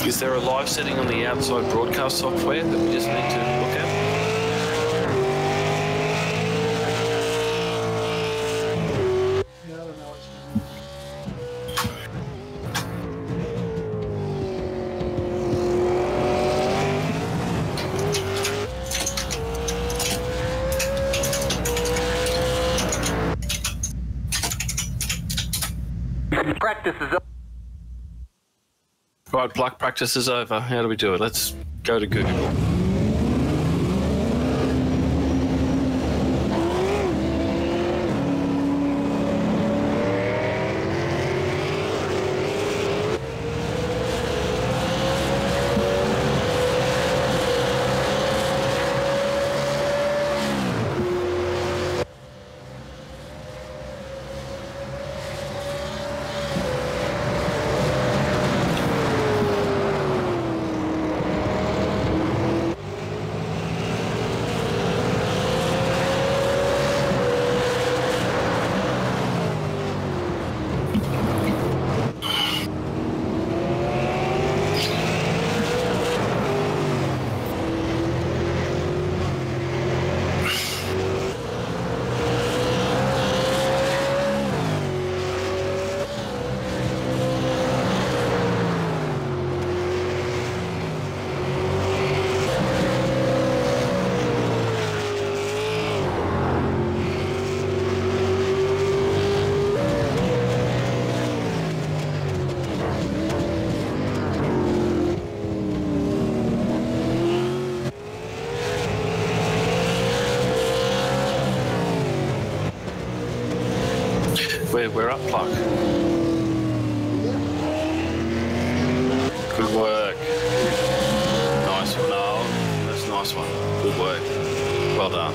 Is there a live setting on the outside broadcast software that we just need to look at? Yeah, I don't know what's going on. Practice is up. Right, Pluck, practice is over. How do we do it? Let's go to Google. We're up, Pluck. Good work. Nice one. Oh, that's a nice one. Good work. Well done.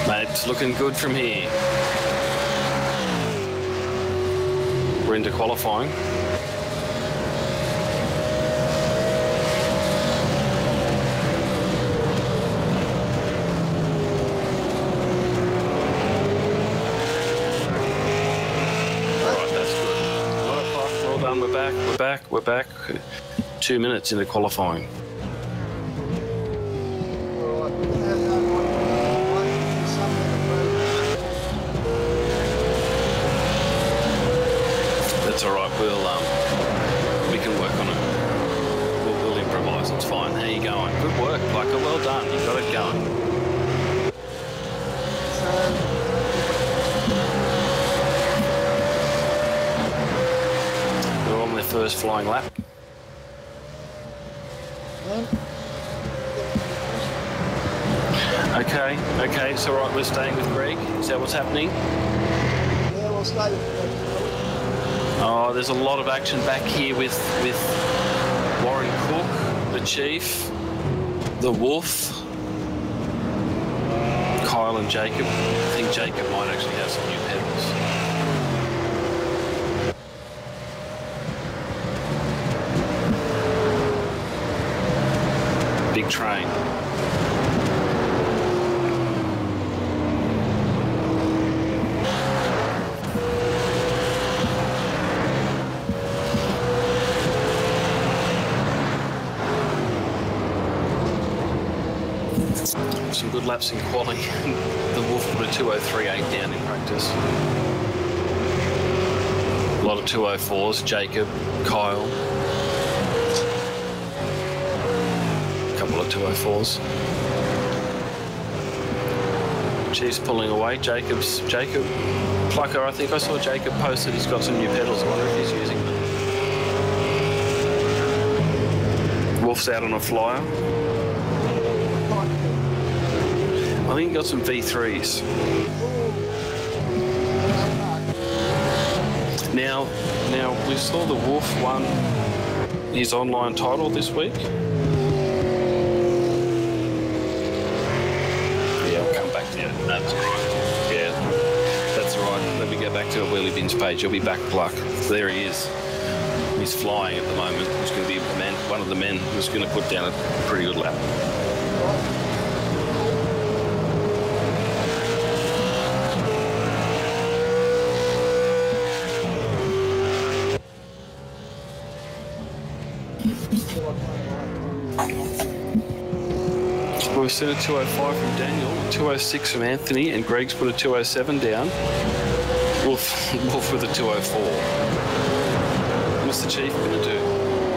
Mate, it's looking good from here. We're into qualifying. We're back. 2 minutes into qualifying. That's all right. We can work on it. We'll improvise. It's fine. How you going? Good work, Plucker. Well done. You got it going. First flying lap. Okay, it's all right. We're staying with Greg. Is that what's happening? Yeah, we'll stay with Greg. Oh, there's a lot of action back here with Warren Cook, the Chief, the Wolf, Kyle and Jacob. I think Jacob might actually have some new pedals. Big train. Some good laps in quali. The Wolf put a 2:03.8 down in practice. A lot of 2:04s. Jacob, Kyle. Couple of 2:04s. Chief's pulling away. Jacob Plucker. I think I saw Jacob post that he's got some new pedals. I wonder if he's using them. Wolf's out on a flyer. I think he got some V3s. Now we saw the Wolf won his online title this week. That's right. Yeah, that's right. Let me go back to a Wheelybins page. He'll be back, Pluck. There he is. He's flying at the moment. He's going to be one of the men who's going to put down a pretty good lap. We've seen a 205 from Daniel, a 206 from Anthony, and Greg's put a 207 down. Wolf with a 204. What's the Chief going to do?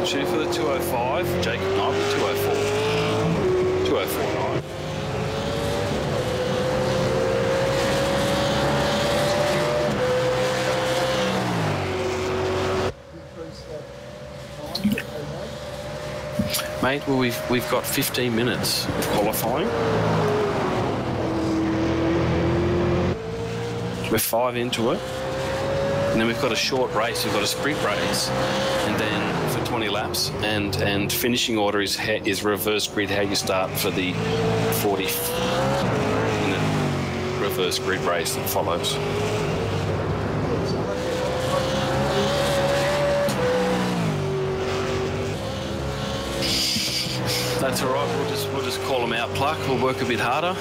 Chief with a 205, Jacob Knight with a 204. 204.9. Mate, well, we've got 15 minutes of qualifying. We're 5 into it. And then we've got a short race, we've got a sprint race, and then for 20 laps, and finishing order is reverse grid, how you start for the 40-minute reverse grid race that follows. That's all right. We'll just call them out, Pluck. We'll work a bit harder.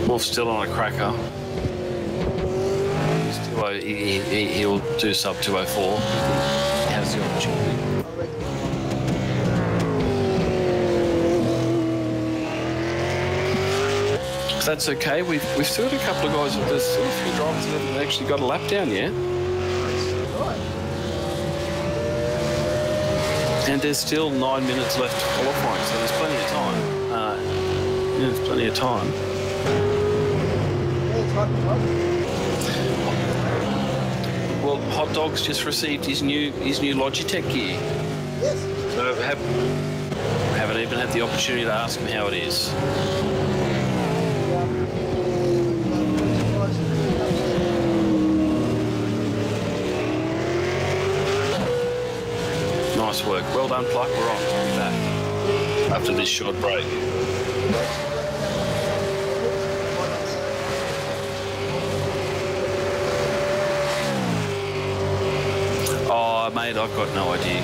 Wolf's still on a cracker. He'll do sub 204. He has the opportunity. That's okay. We've still got a couple of guys. There's still a few drivers that haven't actually got a lap down yet. And there's still 9 minutes left to qualifying, so there's plenty of time. There's plenty of time. Well, Hot Dog's just received his new Logitech gear. Yes. So haven't even had the opportunity to ask him how it is. Nice work. Well done, Pluck. We're on. We'll be back after this short break. Oh, mate, I've got no idea.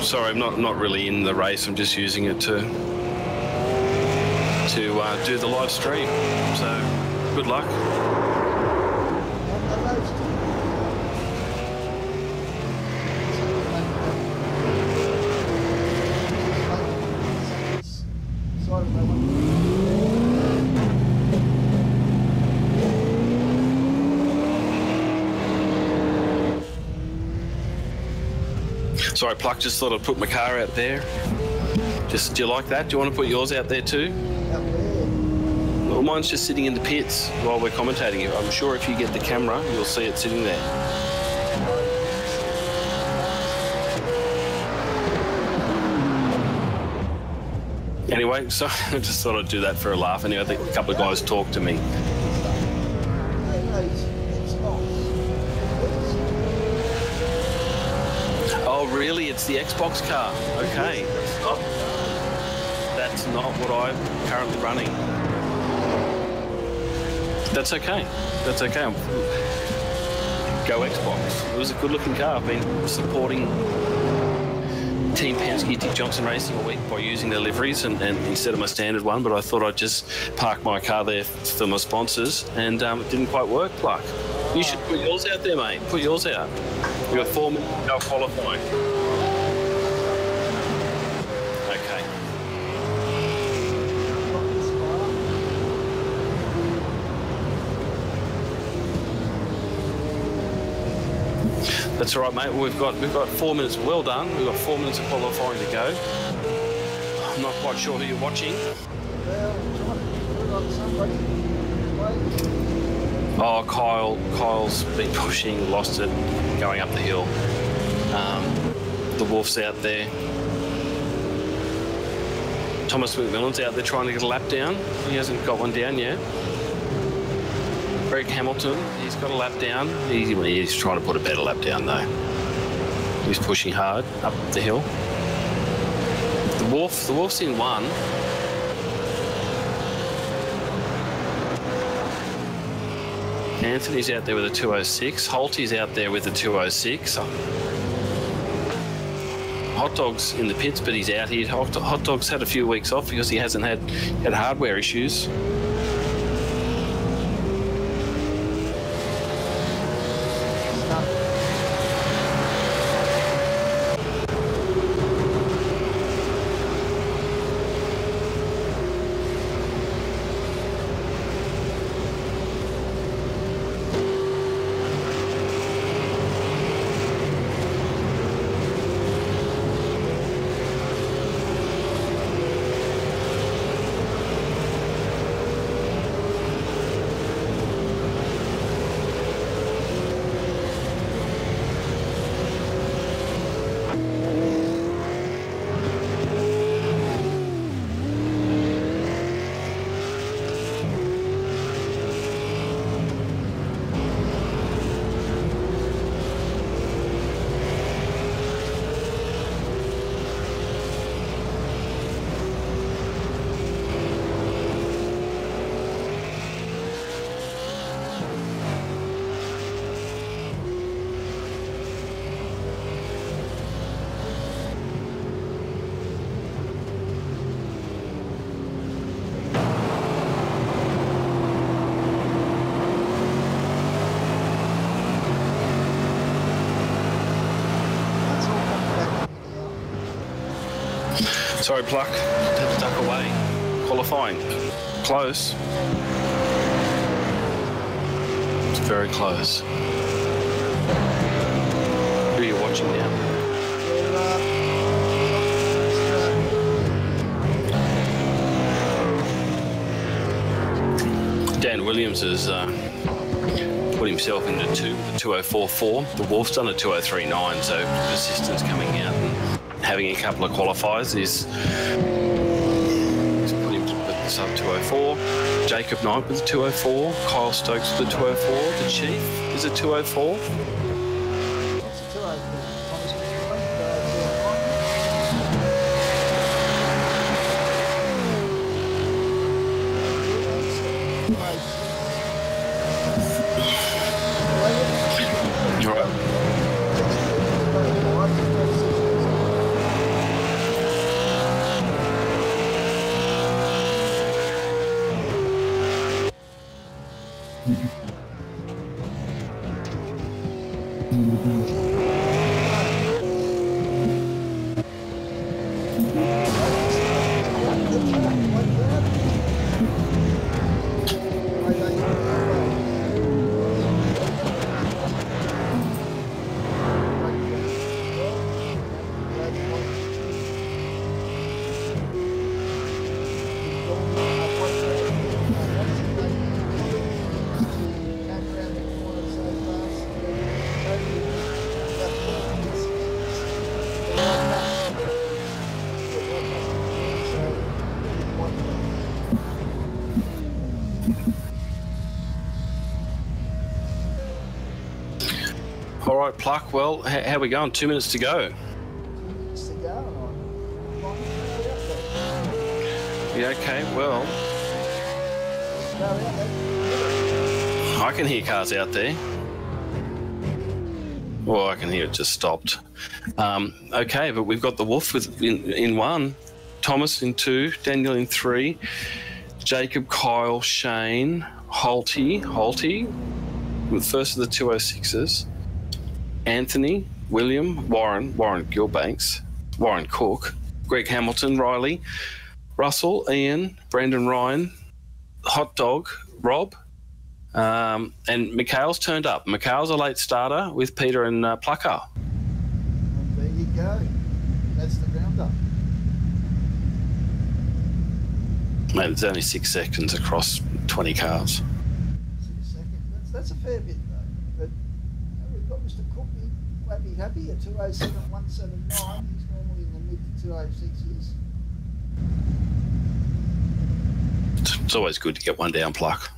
Sorry, I'm not really in the race. I'm just using it to do the live stream. So, good luck. Sorry, Pluck, just thought I'd put my car out there. Just, do you like that? Do you want to put yours out there too? Well, mine's just sitting in the pits while we're commentating. I'm sure if you get the camera, you'll see it sitting there. Anyway, so I just thought I'd do that for a laugh. Anyway, I think a couple of guys talked to me. Oh, really? It's the Xbox car. Okay. That's not what I'm currently running. That's okay. That's okay. Go Xbox. It was a good-looking car. I've been supporting Team Penske, Dick Johnson Racing all week by using their liveries and instead of my standard one, but I thought I'd just park my car there for my sponsors, and it didn't quite work, Pluck. You should put yours out there, mate. Put yours out. You've got 4 minutes to go qualifying. Okay. That's all right, mate. We've got 4 minutes. Well done. We've got 4 minutes of qualifying to go. I'm not quite sure who you're watching. Oh, Kyle's been pushing, lost it, going up the hill. The Wolf's out there. Thomas McMillan's out there trying to get a lap down. He hasn't got one down yet. Greg Hamilton, he's got a lap down. He's trying to put a better lap down though. He's pushing hard up the hill. The Wolf's in one. Anthony's out there with a 206. Holty's out there with a 206. Hot Dog's in the pits, but he's out here. Hot Dog's had a few weeks off because he hasn't had hardware issues. Sorry, Pluck. Had to duck away. Qualifying. Close. It's very close. Who are you watching now? Dan Williams has put himself into the 204.4. The Wolf's done a 203.9, so persistence coming out and having a couple of qualifiers is put him to the sub 204. Jacob Knight with the 204. Kyle Stokes with the 204. The Chief is a 204. All right, Pluck. Well, how are we going? 2 minutes to go. 2 minutes to go. Yeah, okay, well, I can hear cars out there. Well, I can hear it just stopped. Okay, but we've got the Wolf in 1, Thomas in 2, Daniel in 3, Jacob, Kyle, Shane, Holty, with first of the 206s, Anthony, William, Warren Gilbanks, Warren Cook, Greg Hamilton, Riley, Russell, Ian, Brandon Ryan, Hot Dog, Rob, and Mikhail's turned up. Mikhail's a late starter with Peter and Plucker. And there you go. That's the roundup. Mate, it's only 6 seconds across 20 cars. 6 seconds. That's a fair bit, though. But we've got Mr. Cook. Won't be happy at 207.179. He's normally in the mid 206s. It's always good to get one down, Pluck.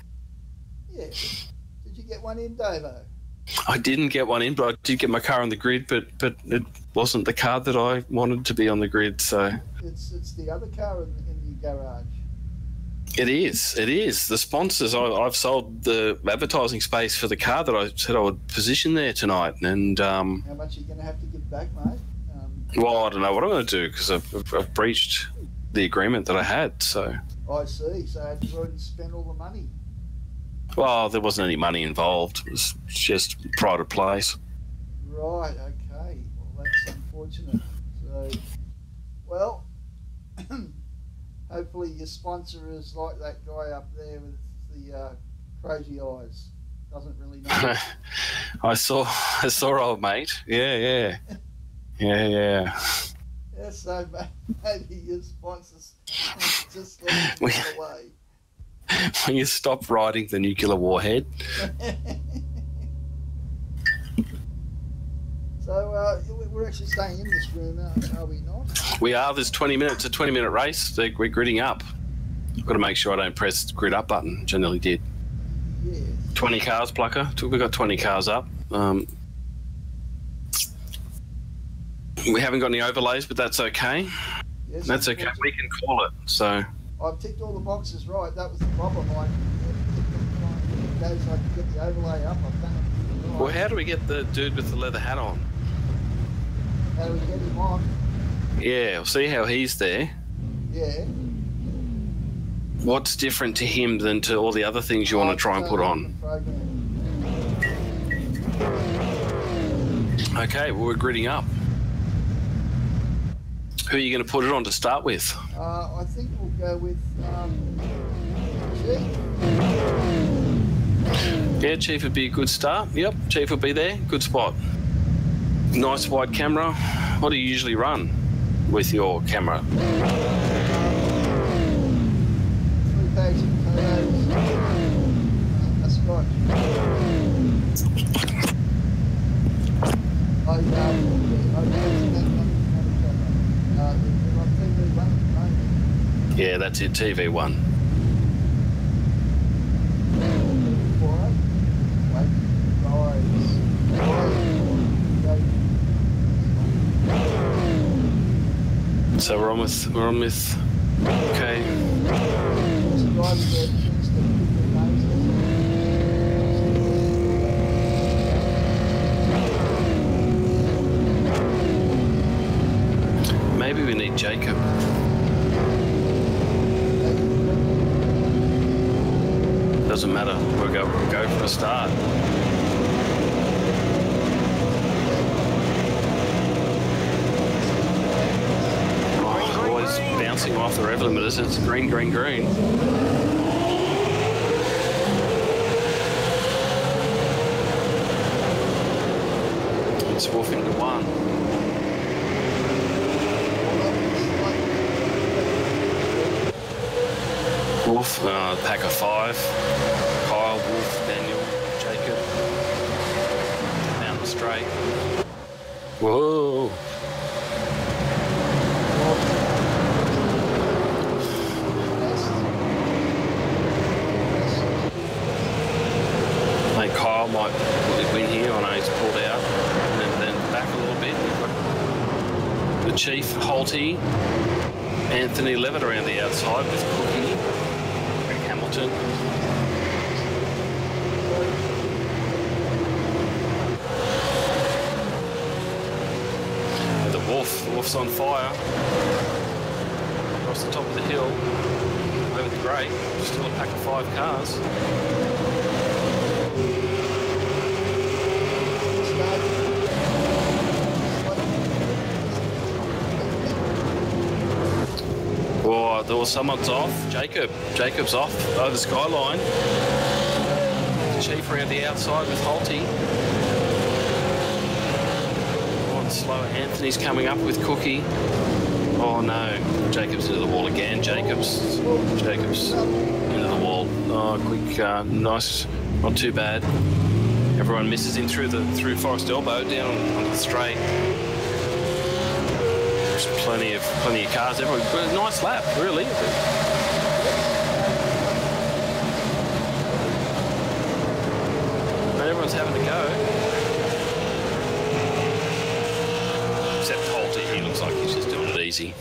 Yeah. Did you get one in, Davo? I didn't get one in, but I did get my car on the grid, but it wasn't the car that I wanted to be on the grid, so... It's the other car in the garage. It is. The sponsors, I've sold the advertising space for the car that I said I would position there tonight, and... How much are you going to have to give back, mate? Well, I don't know what I'm going to do, because I've breached the agreement that I had, so... I see. So have you already spent all the money? Well, there wasn't any money involved. It was just pride of place. Right, okay. Well, that's unfortunate. So, well, hopefully your sponsor is like that guy up there with the crazy eyes. Doesn't really know. I saw old mate. Yeah. Yeah, so maybe your sponsors just let it away. When you stop riding the nuclear warhead. So we're actually staying in this room, are we not? We are. There's 20 minutes, a 20-minute race. We're gridding up. I've got to make sure I don't press the grid up button, which I nearly did. Yes. 20 cars, Plucker. We've got 20 cars up. We haven't got any overlays, but that's okay. Yes, that's okay. We can call it. So I've ticked all the boxes right. That was the problem. I could get the overlay up. I've done it right. Well, how do we get the dude with the leather hat on? How do we get him on? Yeah, we'll see how he's there. Yeah. What's different to him than to all the other things you want to try and put on? Okay, well, we're gridding up. Who are you going to put it on to start with? I think we'll go with Chief. Yeah, Chief would be a good start. Yep, Chief will be there. Good spot. Nice wide camera. What do you usually run with your camera? 3 bags of potatoes. A scotch. Yeah, that's it, TV1. So we're on with okay. Maybe we need Jacob. Doesn't matter. We'll go for a start. off the rev limiters. It's green, green, green. It's Wolf into one. Wolf, pack of five. Kyle, Wolf, Daniel, Jacob. Down the straight. Whoa. Mate, Kyle might win here. I know he's pulled out. And then back a little bit. We've got the Chief, Holty, Anthony Levitt around the outside with Cookie, and Hamilton. And the Wolf's on fire. Across the top of the hill, over the grate, still a pack of 5 cars. Oh, there was someone's off. Jacob's off over the skyline. The Chief around the outside with Holty. On slow. Anthony's coming up with Cookie. Oh no, Jacob's into the wall again. Jacob's into the wall. Oh, quick, nice, not too bad. Everyone misses him through Forest Elbow down on the straight. There's plenty of cars. Everyone, nice lap, really. But everyone's having a go. Except Holty, he looks like he's just doing it easy.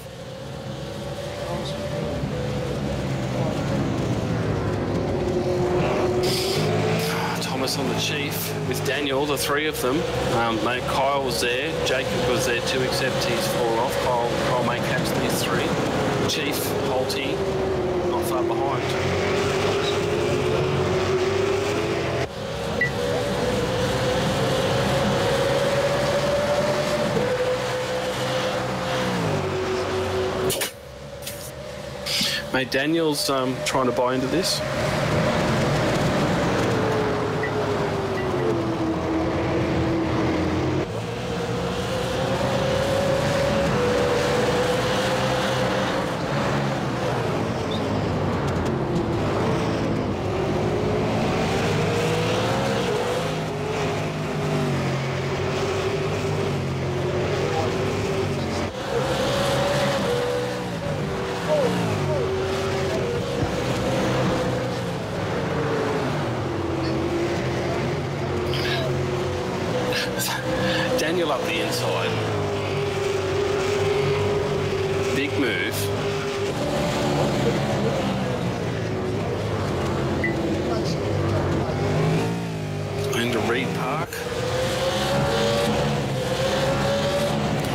Thomas on the Chief with Daniel, the 3 of them. Mate, Kyle was there, Jacob was there too, except he's fallen off. Kyle may catch these 3. Chief, Holty, not far behind. Mate, Daniel's trying to buy into this. Daniel up the inside. Big move. Into Reed Park.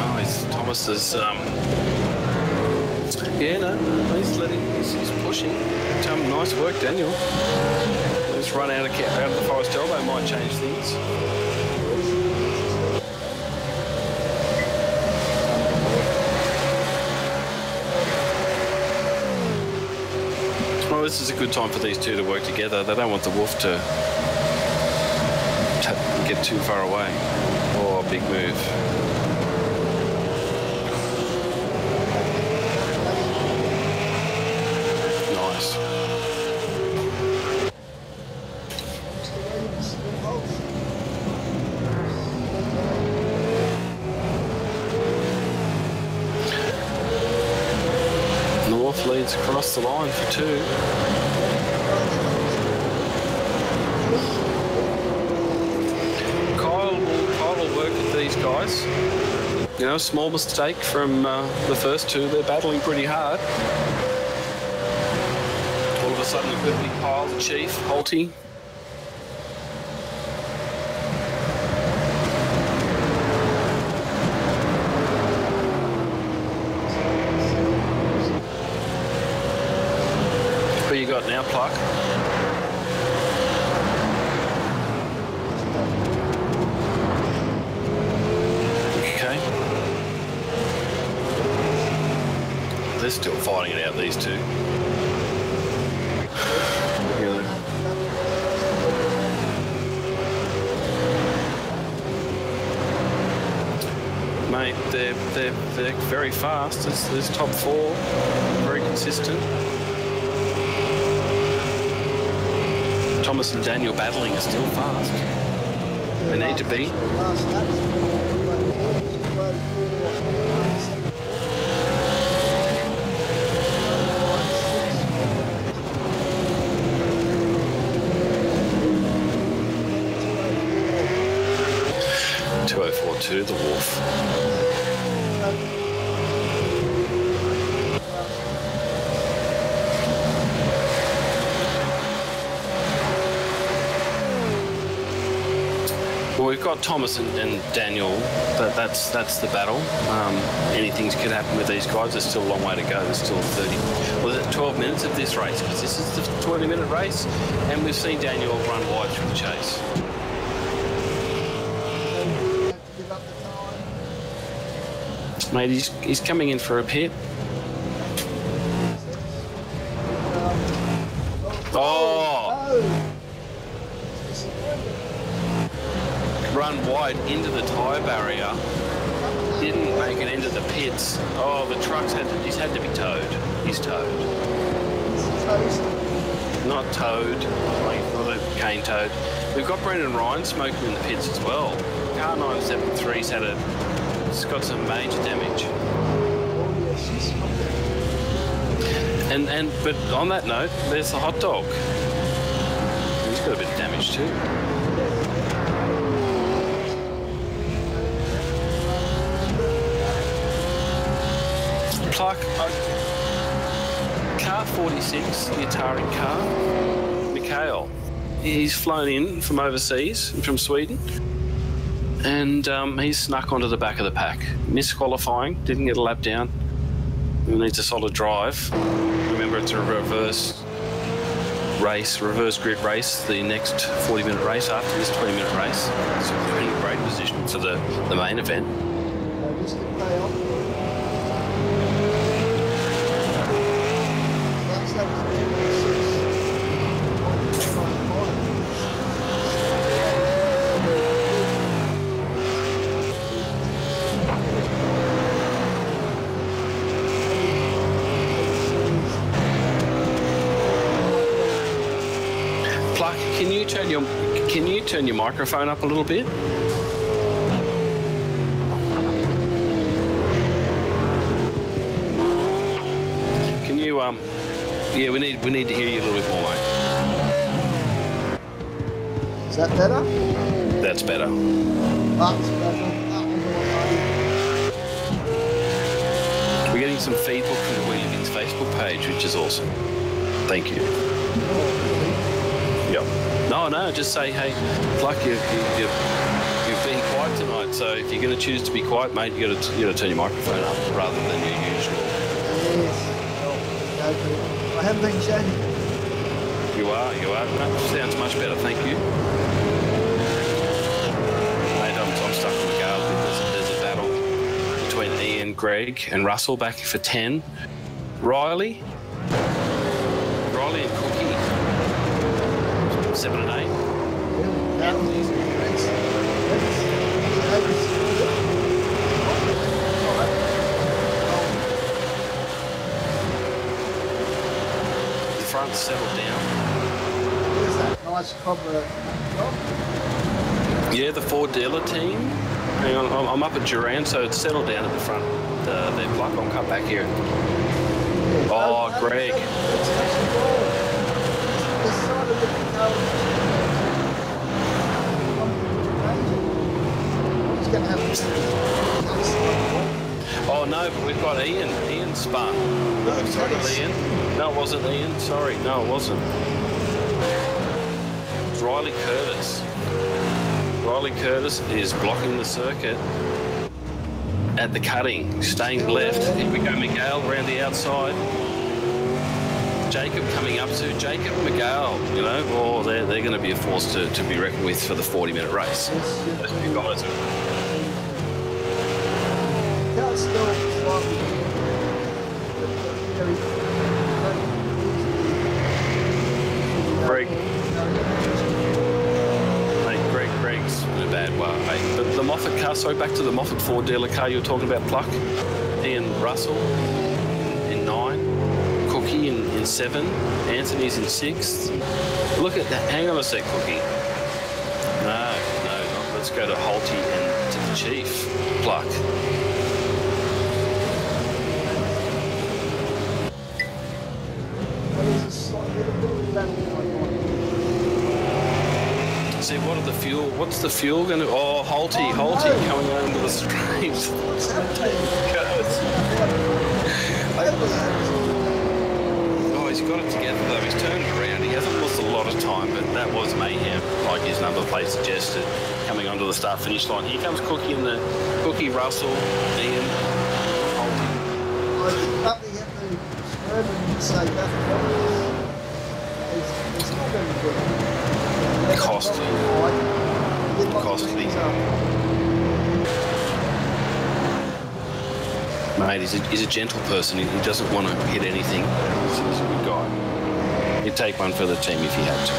Oh, Thomas is yeah, no, he's pushing. Nice work, Daniel. Let's run out of the Forest Elbow might change things. Well, this is a good time for these 2 to work together. They don't want the Wolf to get too far away. Oh, big move. Nice. North leads across the line for 2. Kyle will work with these guys. You know, small mistake from the first 2. They're battling pretty hard. All of a sudden it could be Kyle, the Chief, Holty. Who you got now, Pluck? they're still fighting it out, these two. Mate, they're very fast. There's top four, very consistent. Thomas and Daniel battling are still fast. They need to be. 2042, the Wolf. Well, we've got Thomas and Daniel. That's the battle. Anything could happen with these guys. There's still a long way to go. There's still 12 minutes of this race, because this is the 20-minute race, and we've seen Daniel run wide through the chase. Mate, he's coming in for a pit. Oh! Run wide into the tyre barrier. Didn't make it into the pits. Oh, the truck's he's had to be towed. He's towed. Not towed, like not a cane towed. We've got Brendan Ryan smoking in the pits as well. Car 973's it's got some major damage. But on that note, there's the hot dog. He's got a bit of damage too. Pluck, car 46, the Atari car, Mikhail. He's flown in from overseas, from Sweden, and he's snuck onto the back of the pack. Misqualifying, didn't get a lap down. He needs a solid drive. Remember, it's a reverse grid race, the next 40-minute race after this 20-minute race. So they're in a great position for the main event. Pluck, can you turn your microphone up a little bit? Can you yeah, we need to hear you a little bit more, mate. Is that better? That's better. That's better. We're getting some feedback from the Wheelybins Facebook page, which is awesome. Thank you. Yep. No, just say, hey, Pluck, you've been quiet tonight, so if you're going to choose to be quiet, mate, you got to turn your microphone up rather than your usual. Yes. I haven't been shouting. You are. That sounds much better, thank you. Mate, I'm stuck in the gale because there's a battle between Ian, Greg, and Russell back for 10. Riley and Cookie, 7 and 8. The front's settled down. Where's that nice cobra? Yeah, the Ford dealer team. Hang on, I'm up at Duran, so it's settled down at the front. Their Pluck, I'll cut back here. Oh, Greg. Oh no, but we've got Ian. Ian spun. No, sorry, Ian. No, it wasn't Ian. Sorry, no, it wasn't. It's Riley Curtis. Riley Curtis is blocking the circuit at the cutting, staying left. Here we go, Miguel around the outside. Jacob coming up to Jacob Miguel, they're going to be a force to be reckoned with for the 40-minute race. Those two guys are... Greg. Mate, Greg's in a bad way, mate. But the Moffat car, so back to the Moffat Ford dealer car you were talking about, Pluck. Ian Russell in 9. Cookie in 7. Anthony's in 6th. Look at that. Hang on a sec, Cookie. No. Let's go to Holty and to the Chief. Pluck. See, what's the fuel going to... Oh, Holty coming under the straight. Oh, he's got it together though. He's turned around. He hasn't lost a lot of time, but that was Mayhem, like his number plate suggested, coming onto the start-finish line. Here comes Cookie and the Cookie, Russell, Ian, Holty. I think nothing at the swerve and say that. It's not very good. Costly. Mate, he's a gentle person. He doesn't want to hit anything. He's a good guy. He'd take one for the team if he had to.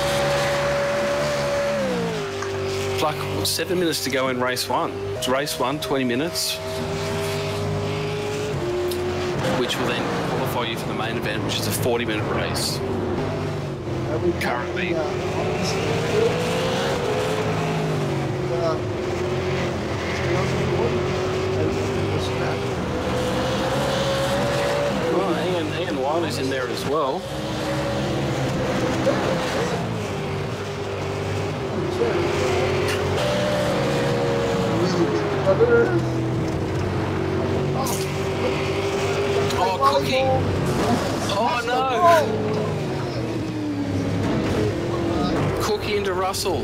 Pluck, 7 minutes to go in race 1. It's race 1, 20 minutes, which will then qualify you for the main event, which is a 40-minute race. Currently. Well, Ian Wiley's in there as well. Oh, Cookie! Oh no! Cookie into Russell.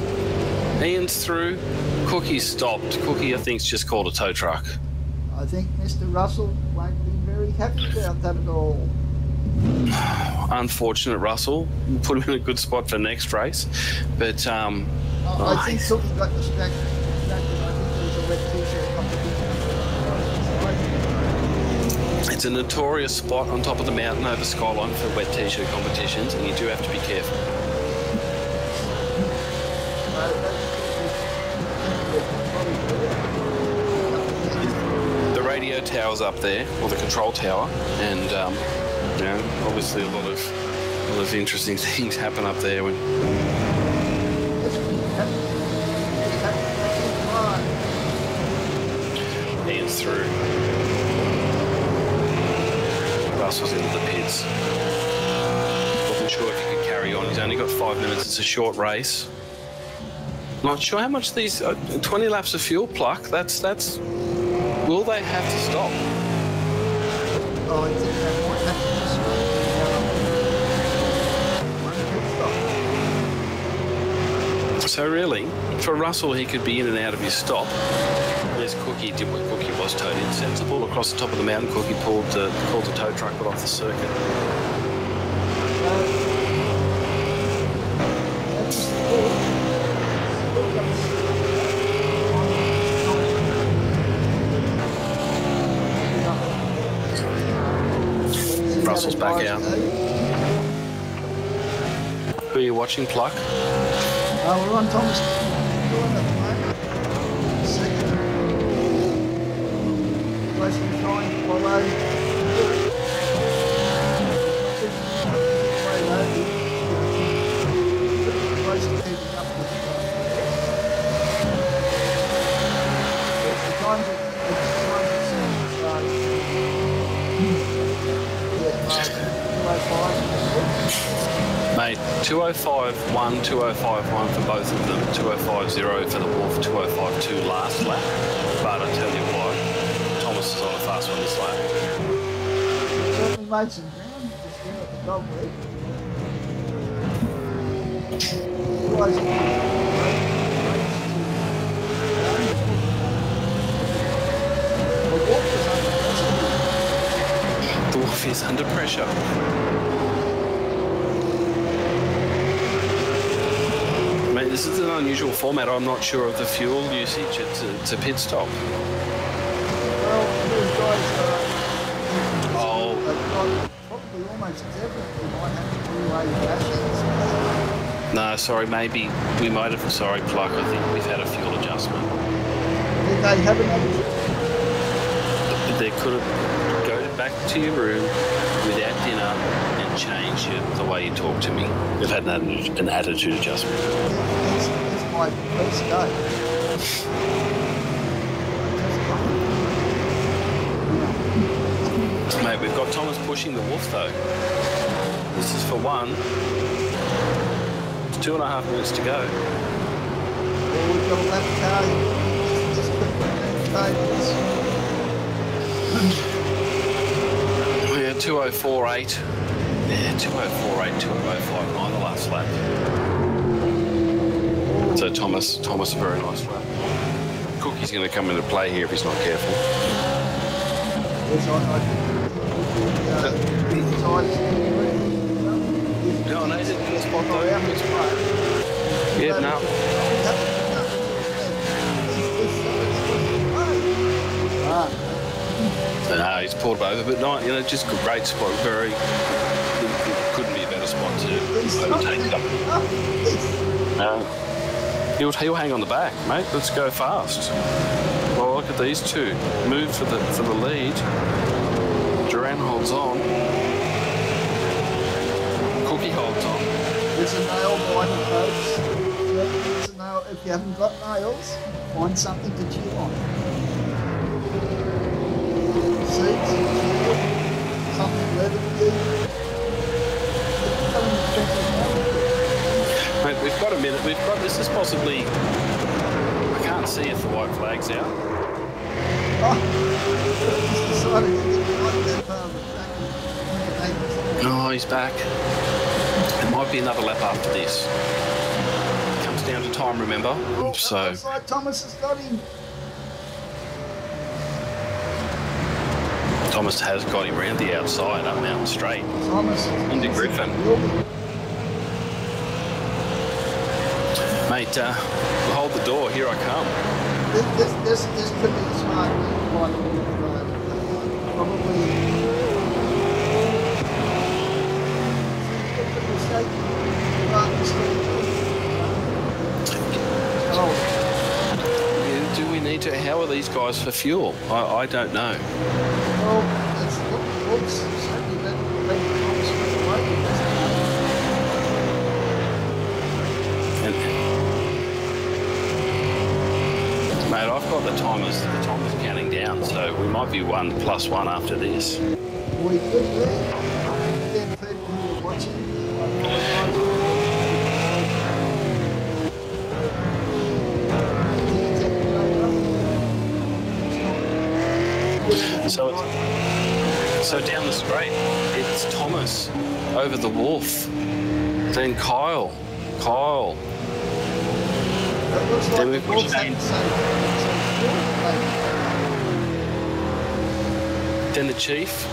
Ian's through. Cookie's stopped. Cookie, I think, is just called a tow truck. I think Mr. Russell won't be very happy about that at all. Unfortunate, Russell. We'll put him in a good spot for next race. But, I think Cookie got distracted. I think there was a wet t-shirt competition. It's a notorious spot on top of the mountain over Skyline for wet t-shirt competitions, and you do have to be careful. The radio tower's up there, or the control tower, and you know, obviously a lot of interesting things happen up there when Ian's through. Russell's into the pits. Wasn't sure if he could carry on. He's only got 5 minutes. It's a short race. Not sure how much these 20 laps of fuel, Pluck. That's. Will they have to stop? Oh, I think they might have to stop. So really, for Russell, he could be in and out of his stop. There's Cookie. Did what Cookie was towed in. Sends the ball across the top of the mountain. Cookie called the tow truck, but off the circuit. Russell's back out. Who are you watching, Pluck? We're on Thomas at the moment. Second. Place to find follow. Place to keep it up with the times Mate, 205.1, 205.1 for both of them, 205.0 for the Wolf, 205.2 last lap. But I tell you what, Thomas is on a fast one this lap. Certainly made some ground just here at the dog leg. The Wolf is under pressure. Mate, this is an unusual format. I'm not sure of the fuel usage. It's a pit stop. Well, these guys Oh. have got probably practically almost everything might have to do with rashings. No, sorry, maybe we might have. Sorry, Pluck. I think we've had a fuel adjustment. Did they have another? They could have go back to your room without dinner and change the way you talk to me. We've had an attitude adjustment. It's my first day. Mate, we've got Thomas pushing the wolf though. This is for one. It's 2.5 minutes to go. Well, we've got a lap car. Just put the Yeah, 2048. Yeah, 2048, 2059 the last lap. So Thomas, a very nice lap. Cookie's going to come into play here if he's not careful. Yes, I think No, no, he's in the spot though. Yeah, no. No, he's pulled over, but not, you know, just a great spot. Very, couldn't be a better spot to overtake them. He'll hang on the back, mate. Let's go fast. Well, look at these two. Move for the lead. Duran holds on. Cookie holds on. There's a nail behind the folks. There's a nail. If you haven't got nails, find something to chew on. Seats, something leather to do. Mate, we've got a minute. This is possibly. I can't see if the white flag's out. Oh, he's back. It might be another lap after this. It comes down to time, remember? So. Looks like Thomas has got him. Thomas has got him round the outside up Mountain Straight. Thomas Into Griffin. Mate, hold the door. Here I come. This could be smart. Probably. Do we need to? How are these guys for fuel? I don't know. Well, it looks certainly better than Thomas went away. Mate, I've got the timer's counting down, so we might be 1+1 after this. We could be. Again, people who are watching. So down the straight, it's Thomas over the wolf, then Kyle. Then we've got Shane. Then the Chief,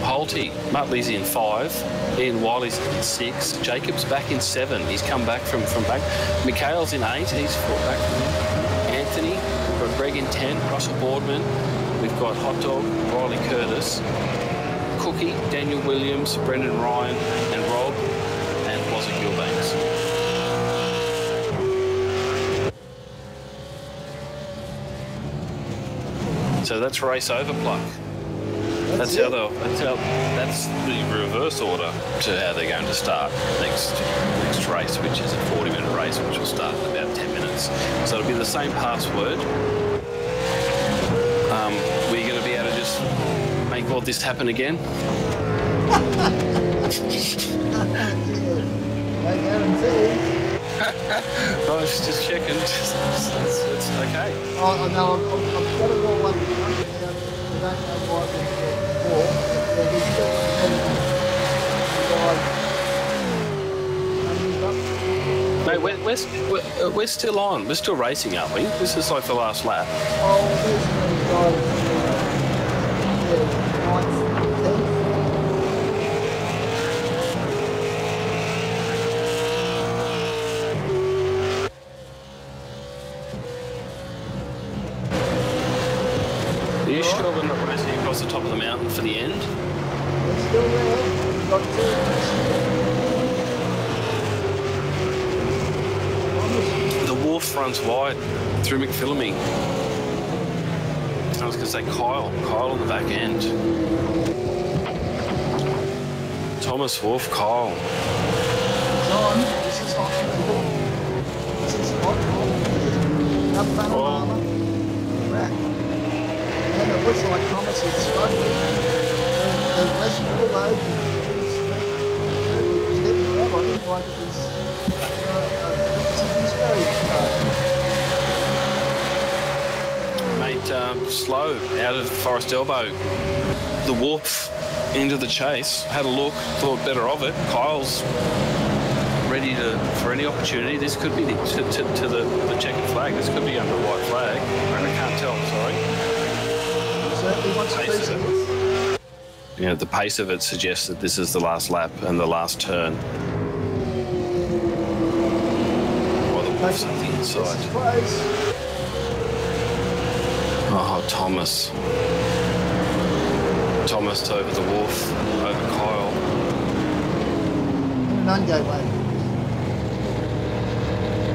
Holty, Muttley's in 5, Ian Wiley's in 6, Jacob's back in 7. He's come back from back. Mikhail's in 8. He's fought back from him. Anthony, we've got Greg in 10. Russell Boardman. We've got Hot Dog, Riley Curtis, Cookie, Daniel Williams, Brendan Ryan, and Rob, and Wazza Gilbanks. So that's race over, Pluck. That's the reverse order to how they're going to start next race, which is a 40-minute race, which will start in about 10 minutes. So it'll be the same password. We're going to be able to just make all this happen again. I guarantee. I was just checking. It's okay. Oh, no, I've got it all under now. I don't know why Mate, we're still on. We're still racing, aren't we? This is like the last lap. Oh, there's Are you sure we're not racing across the top of the mountain for the end? It's still there. got two. The Wolf runs wide through McPhillamy. I was going to say Kyle. Kyle on the back end. Thomas, Wolf, Kyle. John, this is hot. This is hot. Up panorama. Rack. And it looks like Thomas is struggling. The rest of the load was getting up. I didn't like it was very Mate, slow out of Forest Elbow. The Wolf into the chase. Had a look, thought better of it. Kyle's ready for any opportunity. This could be to the checkered flag. This could be under a white flag. I can't tell, sorry. certainly wants to piece of this. You know, the pace of it suggests that this is the last lap and the last turn. Or the Wolf's on the inside. Oh, Thomas. Thomas over the Wolf, over Kyle. An ungo way.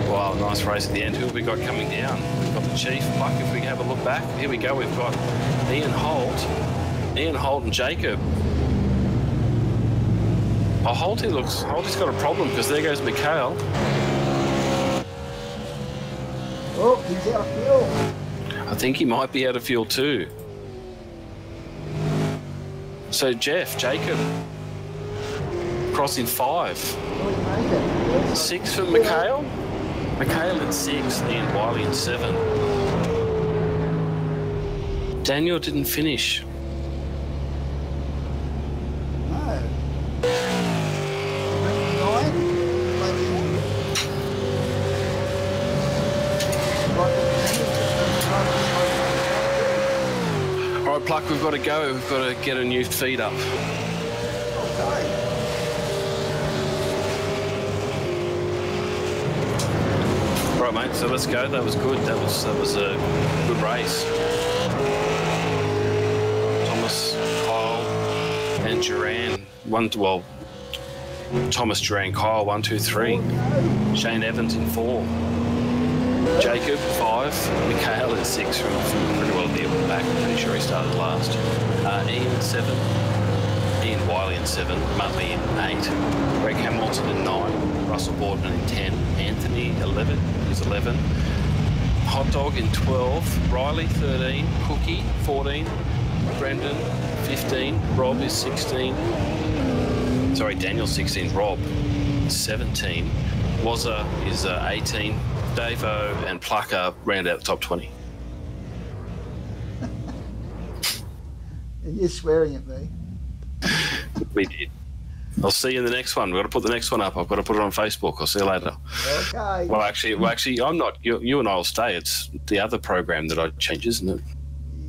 Wow, nice race at the end. Who have we got coming down? We've got the Chief. Pluck, if we can have a look back. Here we go. We've got Ian Holt and Jacob. Oh, Holty's got a problem because there goes Mikhail. Oh, he's out of fuel. I think he might be out of fuel too. So Jacob, crossing 5. 6 for Mikhail. Mikhail in 6, Ian Wiley in 7. Daniel didn't finish. No. 9. All right, Pluck, we've got to go. We've got to get a new feed up. Okay. All right, mate, so let's go. That was good. That was a good race. Thomas, Kyle, and Duran. Thomas, Duran, Kyle, 1, 2, 3. Shane Evans in 4. Jacob, 5. Mikhail in 6 from pretty well near the back. I'm pretty sure he started last. Ian 7. Ian Wiley in 7. Muttley in 8. Greg Hamilton in 9. Russell Boardman in 10. Anthony 11. He's 11. Hot Dog in 12. Riley 13. Cookie 14. Brendan 15. Rob is 16. Sorry, Daniel 16. Rob 17. Wazza is 18. Davo and Plucker round out the top 20. You're swearing at me. We did. I'll see you in the next one. We've got to put the next one up. I've got to put it on Facebook. I'll see you later. Okay. Well, actually, I'm not. You and I will stay. It's the other program that I change, isn't it?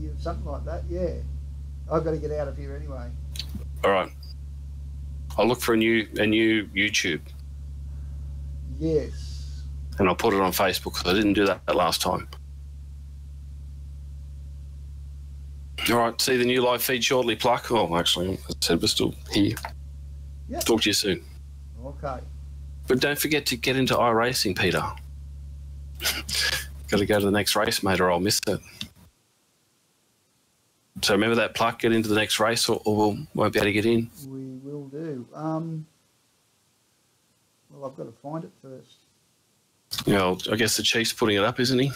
Yeah, something like that, yeah. I've got to get out of here anyway. All right. I'll look for a new YouTube. Yes. And I'll put it on Facebook because I didn't do that last time. All right, see the new live feed shortly, Pluck. Oh, actually, as I said, we're still here. Yep. Talk to you soon. Okay. But don't forget to get into iRacing, Peter. Got to go to the next race, mate, or I'll miss it. So remember that, Pluck, get into the next race or we won't be able to get in. We will do. Well, I've got to find it first. You know, I guess the Chief's putting it up, isn't he?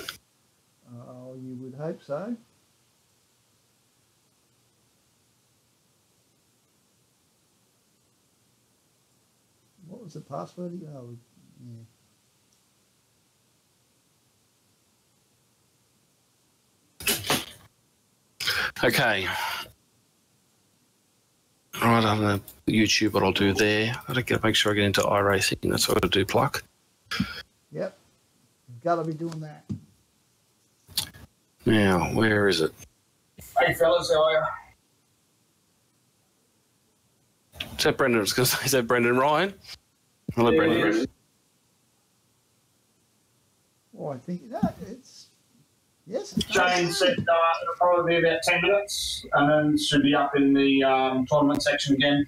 Oh, you would hope so. What was the password? Oh, yeah. Okay. All right, on the YouTube, what I'll do there, I've got to make sure I get into iRacing. That's what I've got to do, Pluck. Yep. You've got to be doing that. Now, where is it? Hey, fellas, how are you? Is that Brendan? I was going to say, is that Brendan Ryan? Hello, Brendan. Well, I think it's... Yes. Jane said it'll probably be about 10 minutes and then should be up in the tournament section again.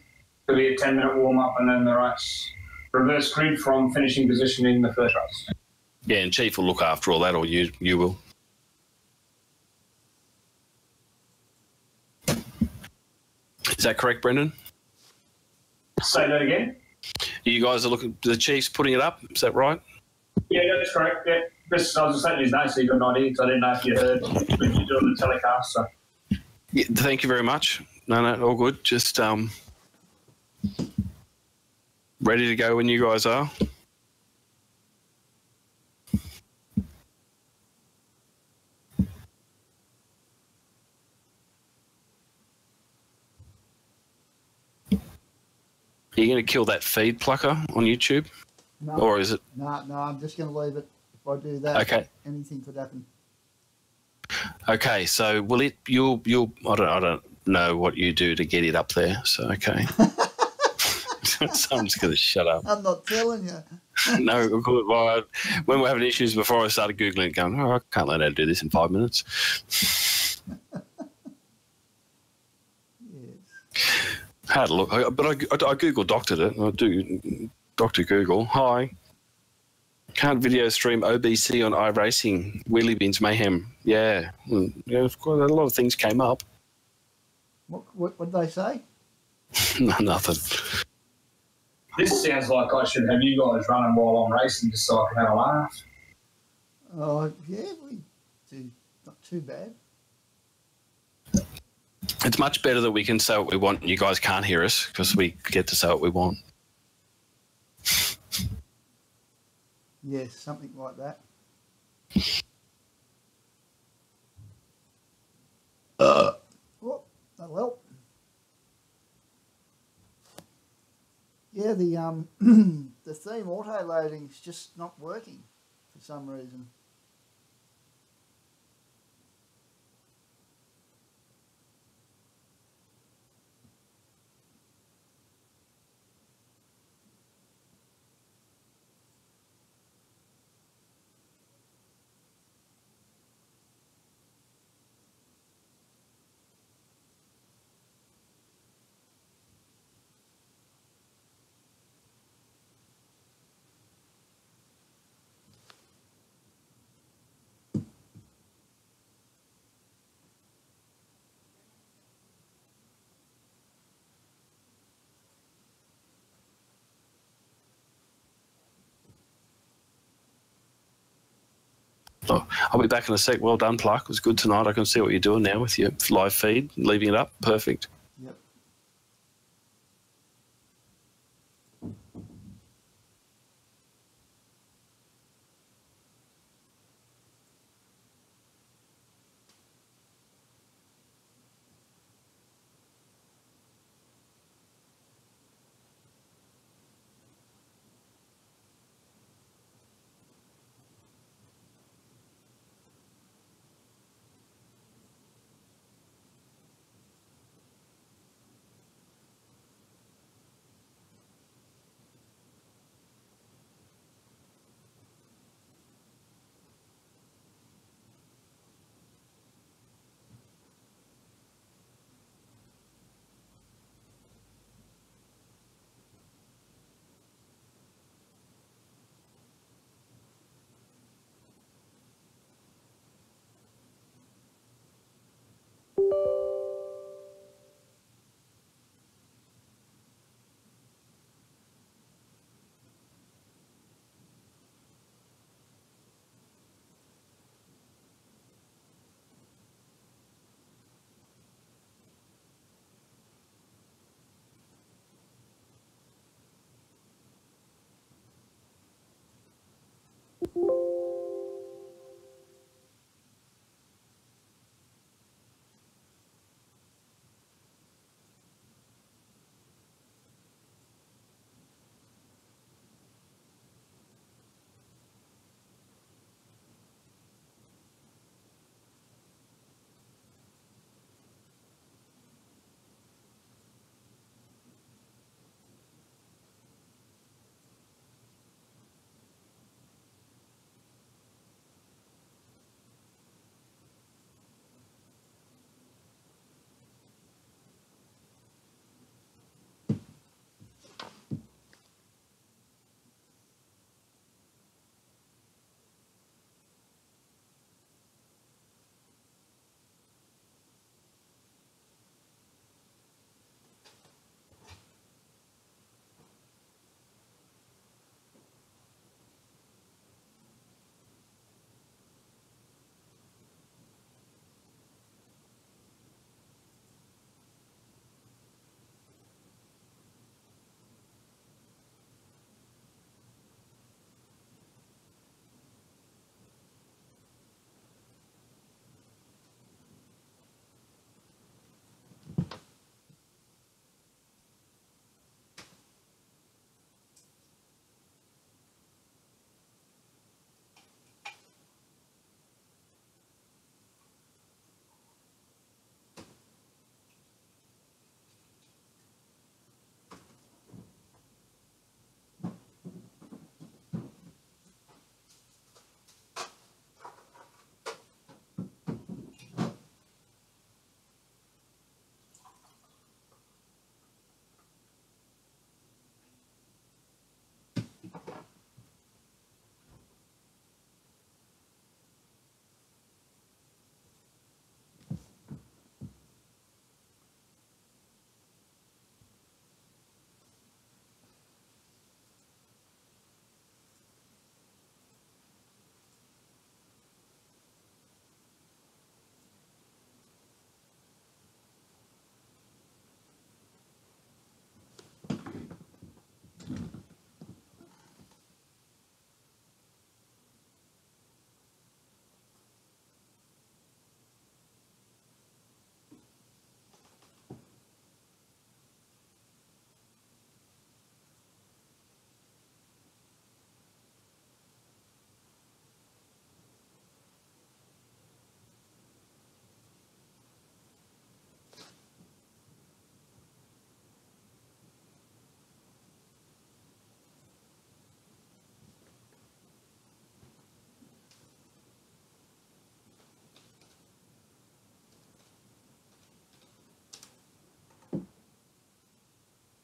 There'll be a 10-minute warm-up and then the race. Reverse grid from finishing position in the first race. Yeah, and Chief will look after all that, or you will. Is that correct, Brendan? Say that again? You guys are looking, the Chief's putting it up, is that right? Yeah, that's correct. Yeah. Just, I was just letting you know so you got an idea because I didn't know if you heard when you doing the telecast. So. Yeah, thank you very much. No, all good. Just ready to go when you guys are. Are you going to kill that feed, Plucker, on YouTube? No, or is it? No, I'm just going to leave it. If I do that, okay, anything could happen. Okay, so will it? You'll. I don't know what you do to get it up there. So okay. So I'm just going to shut up. I'm not telling you. No, well, when we're having issues, before I started Googling it, going, I can't learn how to do this in 5 minutes. Yes. Had a look, but I Google doctored it. I do Dr. Google. Hi. Can't video stream OBC on iRacing. Wheelybins Mayhem. Yeah, of course, a lot of things came up. What did they say? No, nothing. This sounds like I should have you guys running while I'm racing just so I can have a laugh. Oh, yeah, we do. Not too bad. It's much better that we can say what we want and you guys can't hear us because we get to say what we want. Yes, something like that. Oh, that'll help. Yeah, the the theme auto loading is just not working for some reason. Oh, I'll be back in a sec. Well done, Pluck. It was good tonight. I can see what you're doing now with your live feed, leaving it up. Perfect. Yep.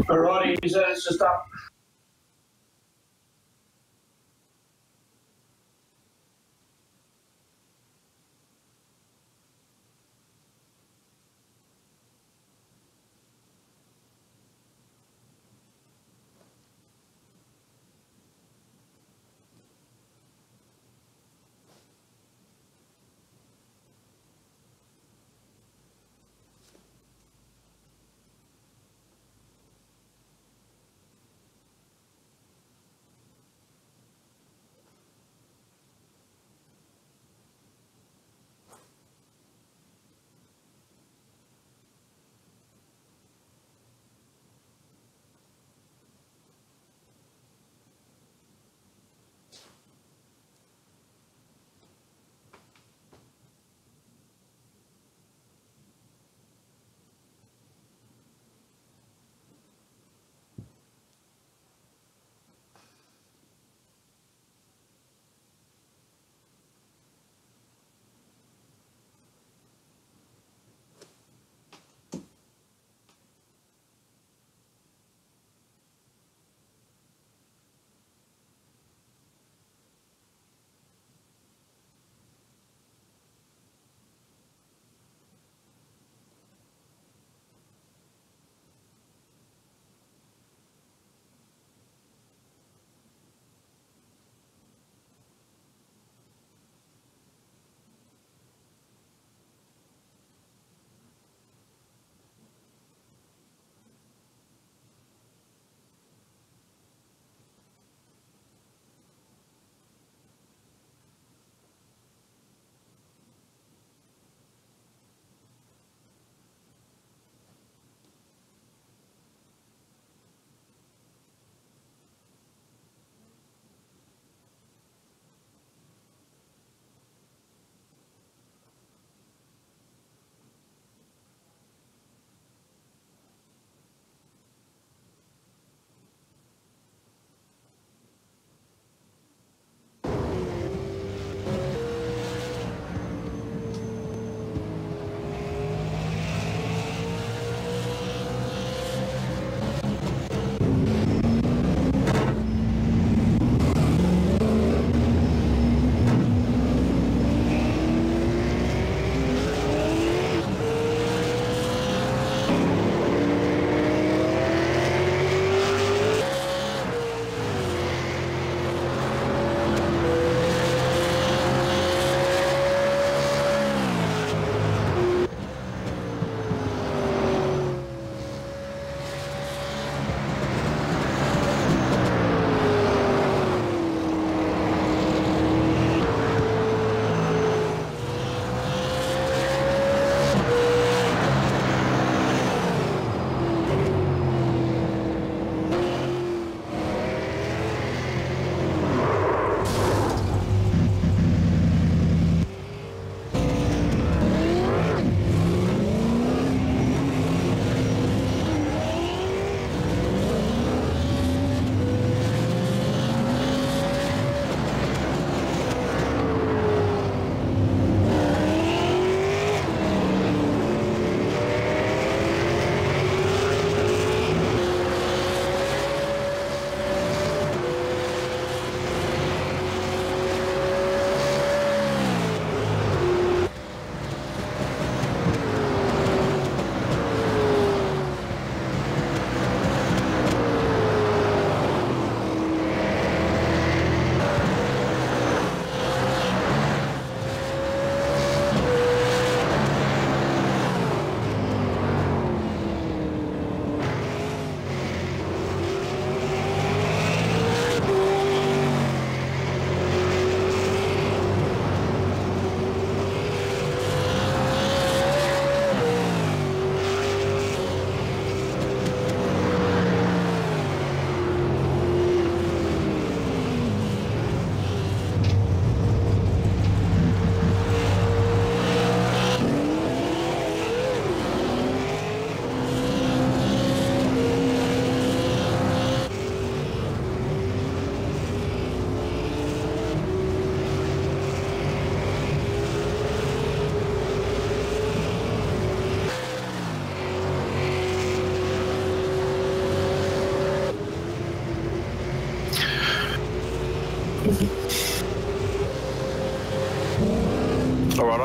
Alrighty, it's just up.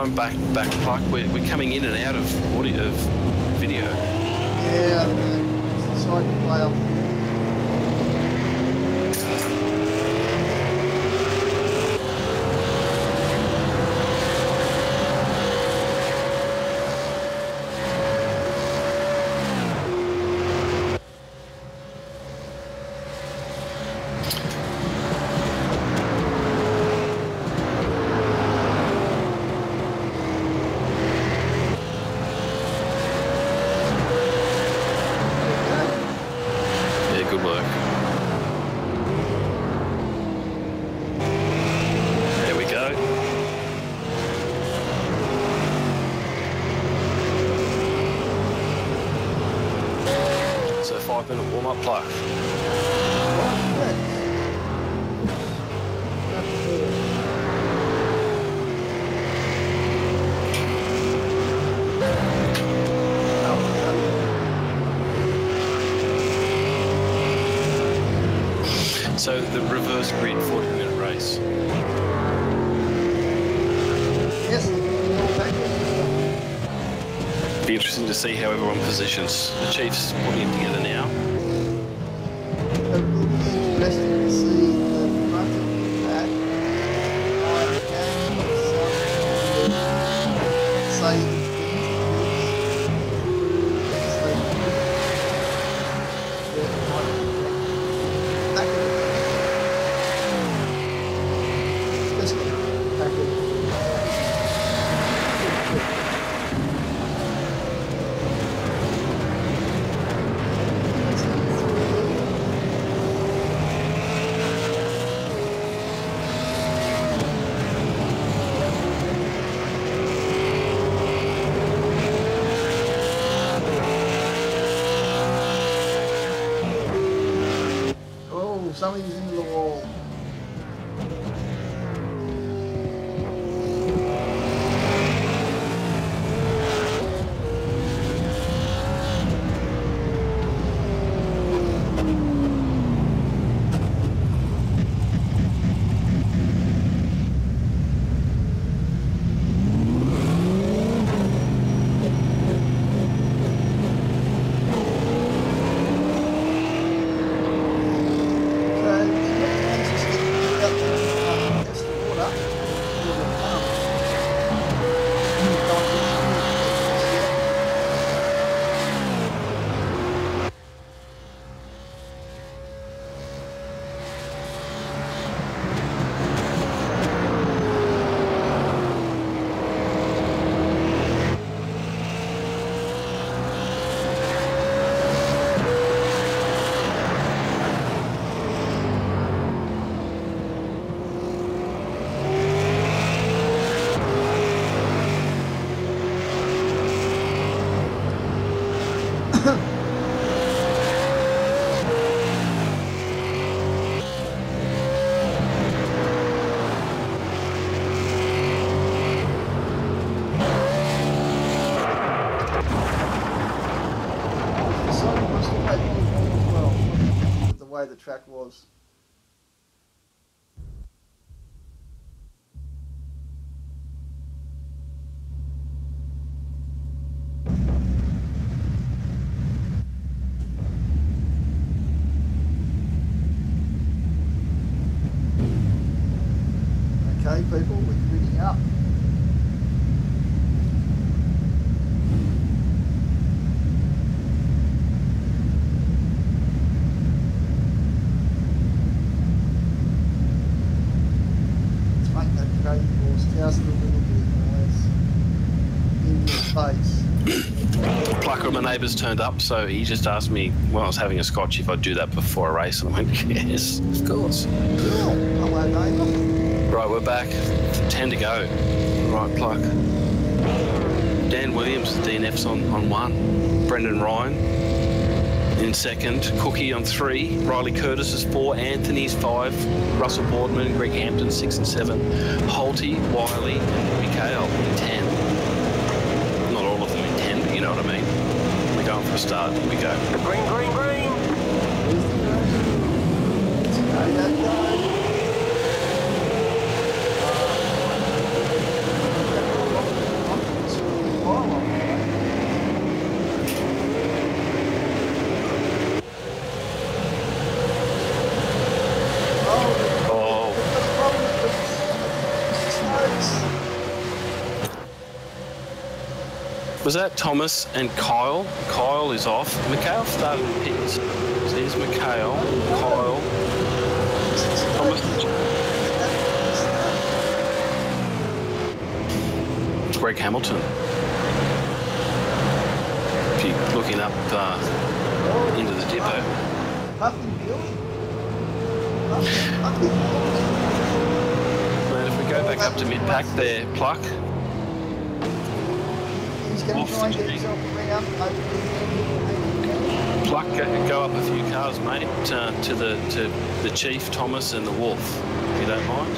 I'm back, Pluck. We're coming in and out of audio, of video. Yeah, I know. It's like to play off. Pluck. So the reverse grid 40-minute race. Yes. Be interesting to see how everyone positions. The Chiefs putting it together now. It will be interesting to see the front of that. Say somebody's into the wall. The track was. Okay, people, we're gridding up. Just a little bit less in your face. Plucker, my neighbour's turned up, so he just asked me when I was having a scotch if I'd do that before a race, and I went, yes, of course. Cool. Hello, neighbour. Right, we're back. 10 to go. Right, Pluck. Dan Williams, DNF's on 1. Brendan Ryan in 2nd. Cookie on 3. Riley Curtis is 4. Anthony's 5. Russell Boardman, Greg Hampton 6 and 7. Holty, Wiley, Mikhail in 10. Not all of them in 10, but you know what I mean. We're going for a start. Here we go. Green, green, green. Was that Thomas and Kyle? Kyle is off. Mikhail started in pits. So here's Mikhail, Kyle, Thomas. Greg Hamilton. If you're looking up into the depot. And if we go back up to mid-pack there, Pluck. He's going to try and get himself a ring up. Pluck, go up a few cars, mate, to the Chief, Thomas, and the Wolf, if you don't mind.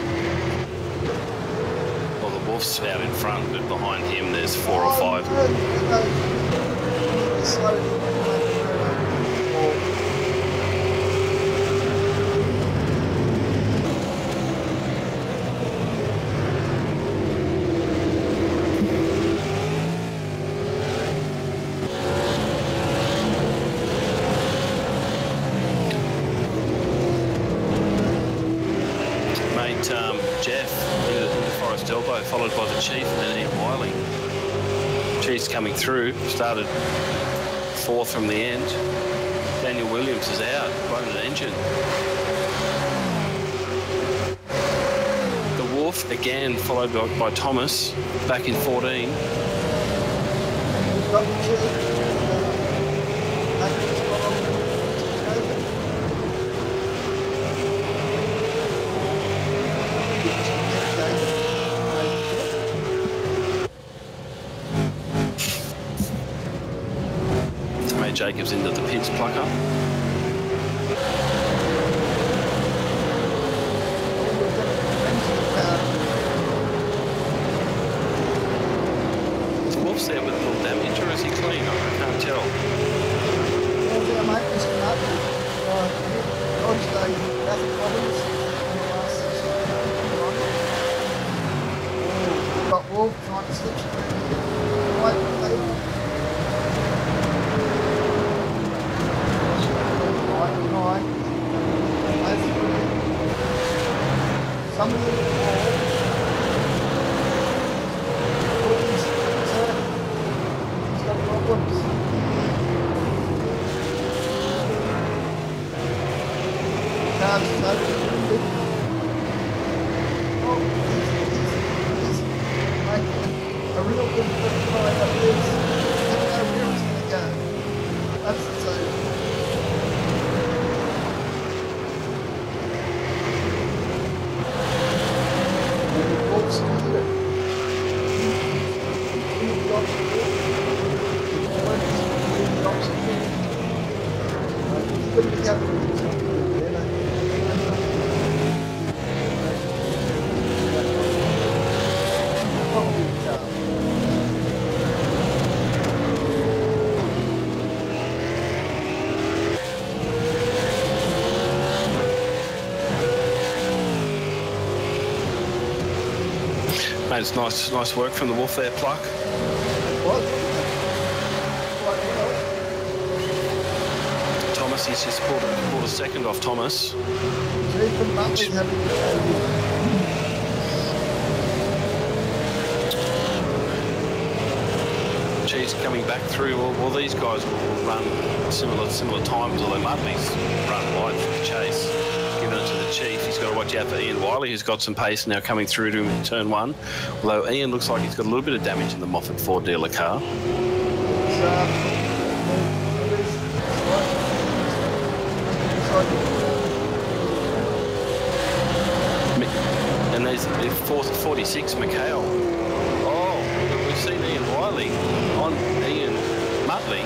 Well, the Wolf's out in front, but behind him there's 4 or 5. Jeff into Forest Elbow, followed by the Chief and then Ian Wiley. Chief's coming through, started 4th from the end. Daniel Williams is out, blown an engine. The Wolf again, followed by Thomas, back in 14. Jacobs into the pits, Plucker. Is Wolf's there with a little damage, or is he clean? I can't tell. Got Wolf trying to slip through. Mate, it's nice work from the Wolf there, Pluck. Thomas, he's just pulled a second off Thomas. Chief's coming back through. Well, these guys will run similar times, although Mudley's run wide for the chase. Giving it to the Chief. He's got to watch out for Ian Wiley, who's got some pace now coming through to him in turn 1. Although Ian looks like he's got a little bit of damage in the Moffat Ford dealer car. And there's 46, Mikhail. Oh, we've seen Ian Wiley on Ian Muttley.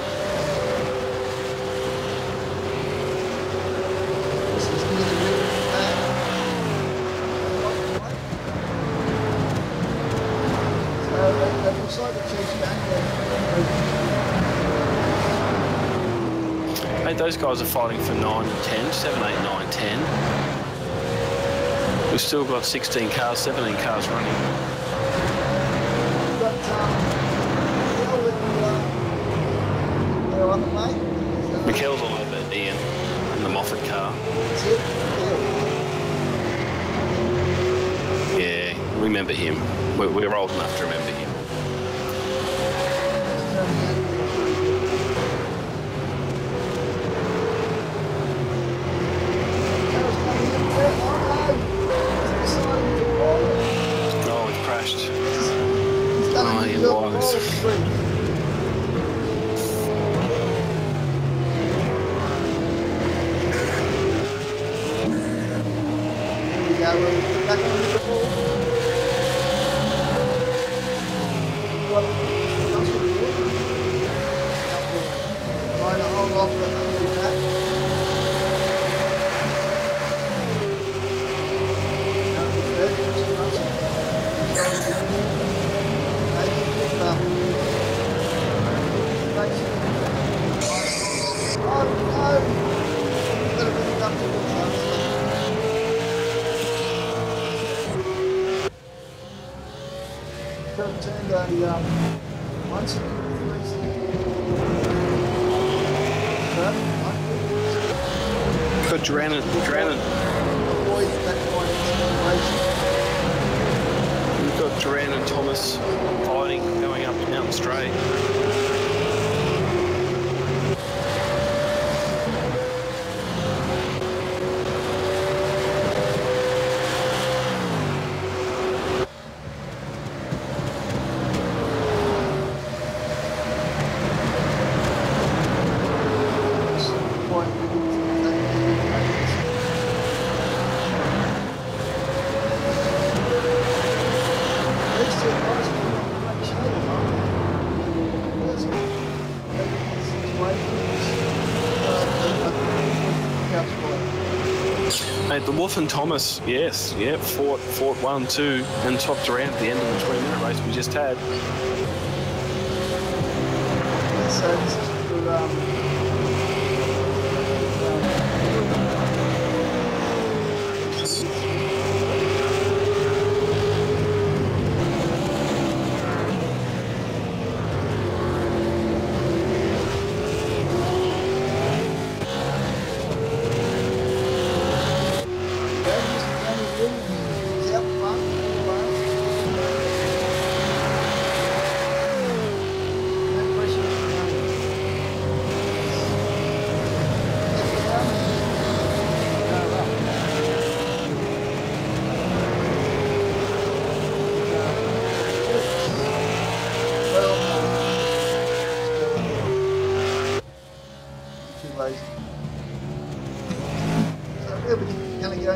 Hey, those guys are fighting for 9 and 10, 7, 8, 9, 10. We've still got 16 cars, 17 cars running. Mikkel's all over Ian in the Moffat car. Yeah, remember him. We're old enough to remember him. off the hungry pack. Got Drennan. We've got Duran and Thomas fighting, going up Mountain Straight. The Wolf and Thomas, yes, yeah, fought 1-2 and topped around at the end of the 20-minute race we just had. So this is for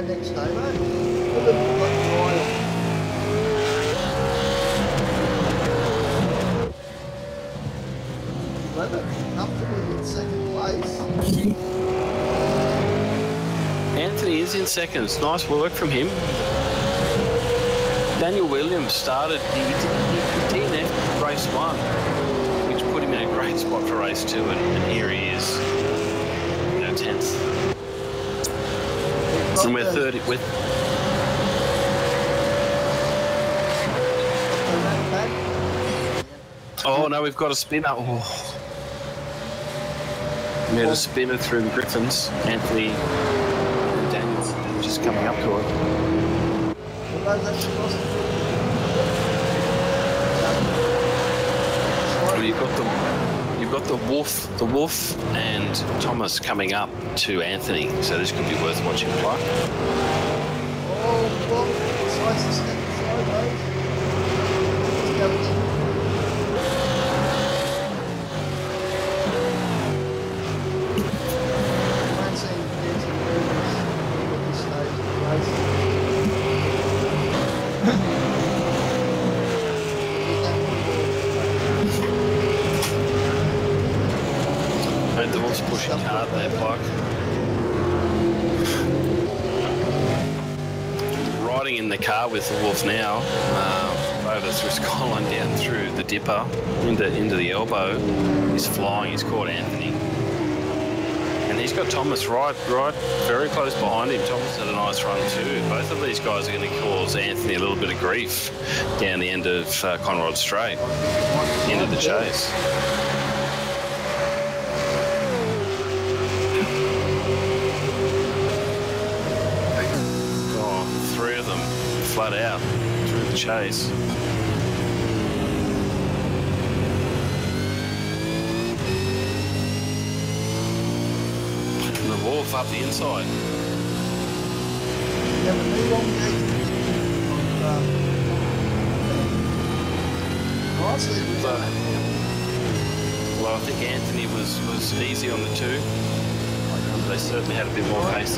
next day, mate. Look at the Royal. Leather, comfortably in second place. Anthony is in second. It's nice work from him. Daniel Williams started, he DNF'd race 1, which put him in a great spot for race 2, and here he is, 10th. And we're 30 with. Oh no, we've got a spinner. Oh. We had a spinner through the Griffins. Anthony and Daniel just coming up to it. Well, you've got the Wolf and Thomas coming up to Anthony, so this could be worth watching play. Oh, well, it's nice to step aside, mate. The Wolf's pushing hard there, Pluck. Riding in the car with the Wolf now, over through Skyline down through the dipper into the elbow. He's flying. He's caught Anthony, and he's got Thomas right very close behind him. Thomas had a nice run too. Both of these guys are going to cause Anthony a little bit of grief down the end of Conrod Straight, into the chase. Flat out through the chase. And the Wolf up the inside. Well, I think Anthony was easy on the 2. They certainly had a bit more pace.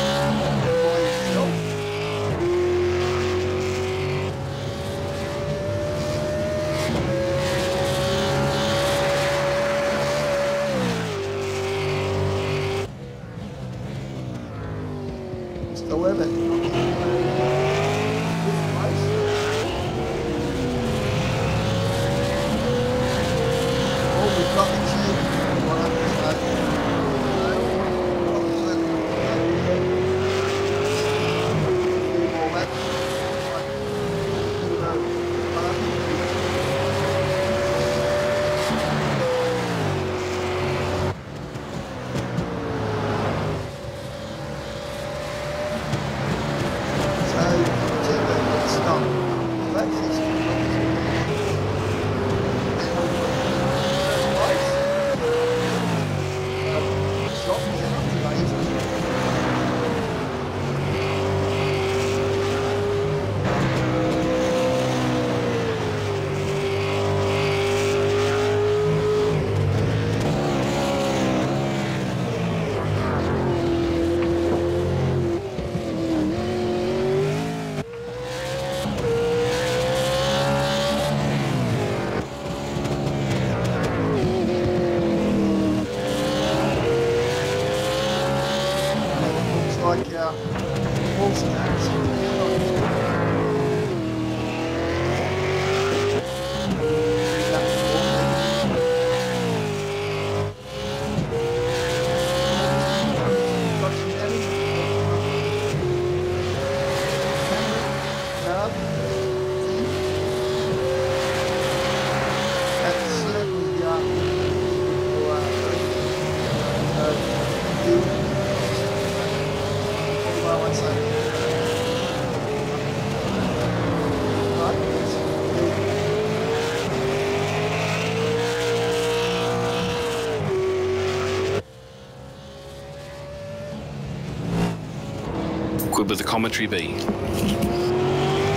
good would the commentary be?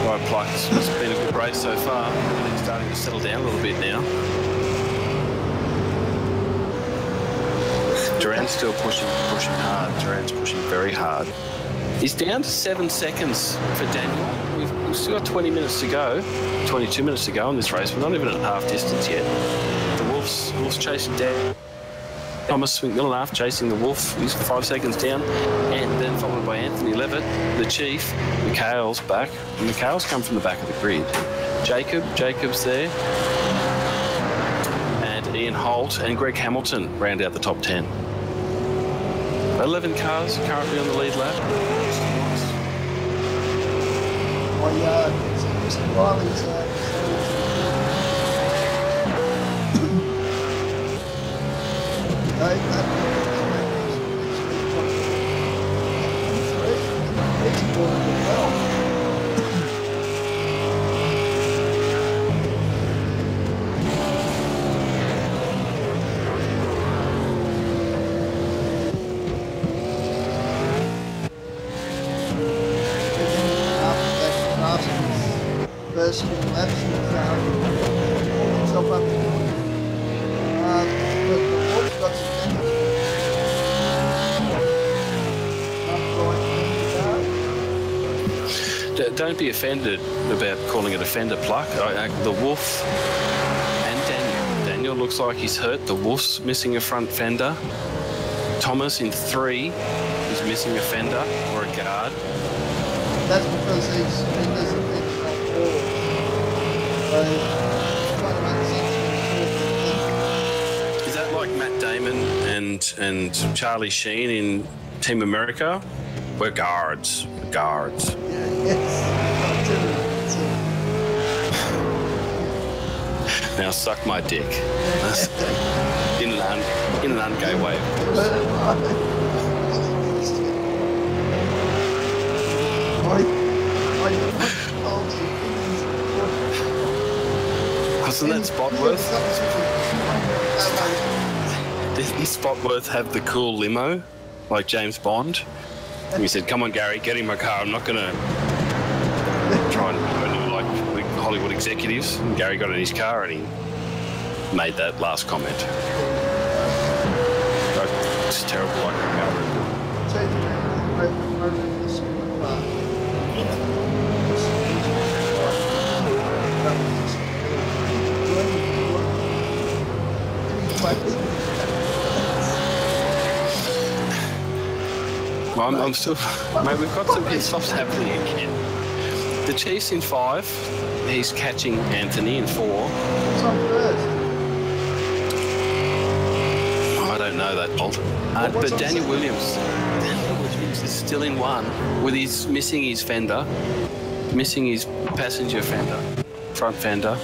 Right, Pluckas. It's been a good race so far. Everything's starting to settle down a little bit now. Duran's still pushing hard. Duran's pushing very hard. He's down to 7 seconds for Daniel. We've still got 20 minutes to go, 22 minutes to go in this race. We're not even at half distance yet. The Wolf's chasing down. Thomas Macmillan chasing the Wolf. He's 5 seconds down. And then followed by Anthony Levitt, the Chief. Mikhail's back. And Mikhail's come from the back of the grid. Jacob's there. And Ian Holt and Greg Hamilton round out the top 10. 11 cars currently on the lead lap. Mr. Riley's first few laps of himself up to but the Wolf's got some damage. Don't be offended about calling it a fender pluck. The Wolf and Daniel looks like he's hurt. The Wolf's missing a front fender. Thomas in 3 is missing a fender or a guard. That's because he's fenders and fenders on forward. So trying to make sense. Is that like Matt Damon and Charlie Sheen in Team America? We're guards. Guards. Yeah, yes. Now suck my dick. in an ungay way, of course. Wasn't that Spotworth? Didn't Spotworth have the cool limo, like James Bond? And he said, "Come on, Gary, get in my car. I'm not going to try and do like Hollywood executives." And Gary got in his car and he made that last comment. It's terrible, like a car. Well, I'm still... Mate, we've got some pit stops happening again. The Chief's in 5. He's catching Anthony in 4. What's on first? I don't know that, Bolt. But Daniel Williams is still in 1 with his missing his fender, missing his passenger fender, front fender.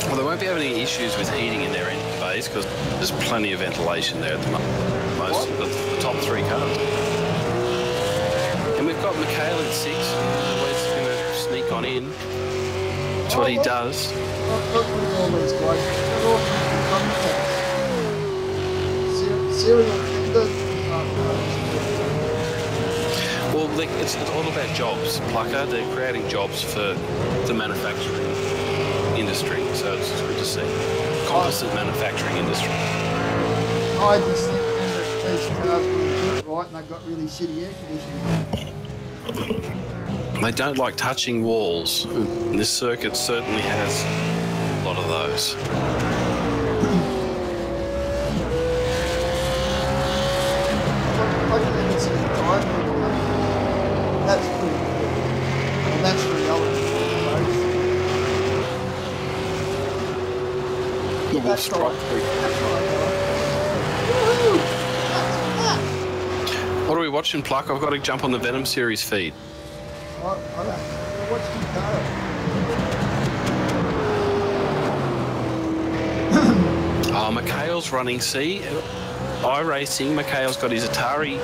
Well, they won't be having any issues with heating in their engine bays because there's plenty of ventilation there at the moment. Most of the top 3 cars. And we've got Mikhail in 6. Where's going to sneak on in? That's what he does. Well, it's all about jobs, Plucker. They're creating jobs for the manufacturing industry, so it's good to see. Composite manufacturing industry. I just think that these cars really good, right, and they've got really shitty air conditioning. They don't like touching walls. And this circuit certainly has a lot of those. I can even see the drive. That's pretty cool. And that's reality. The Wolf strike. What are we watching, Pluck? I've got to jump on the Venom series feed. I don't know. What's the car? Oh, Mikhail's running, see? iRacing, Mikhail's got his Atari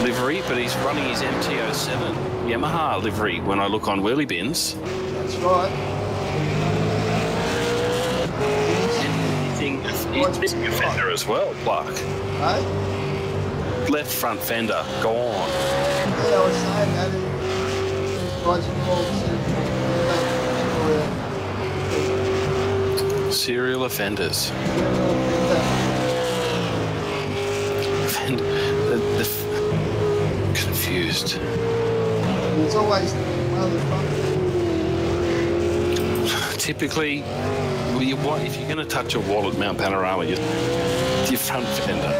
livery, but he's running his MT-07 Yamaha livery when I look on Wheelybins. That's right. He's missing a fender as well, Pluck. Hey? Left front fender, gone. Yeah, I was saying that. Serial offenders. Confused. It's always one of the front. Typically, well, if you're going to touch a wall at Mount Panorama, your front fender.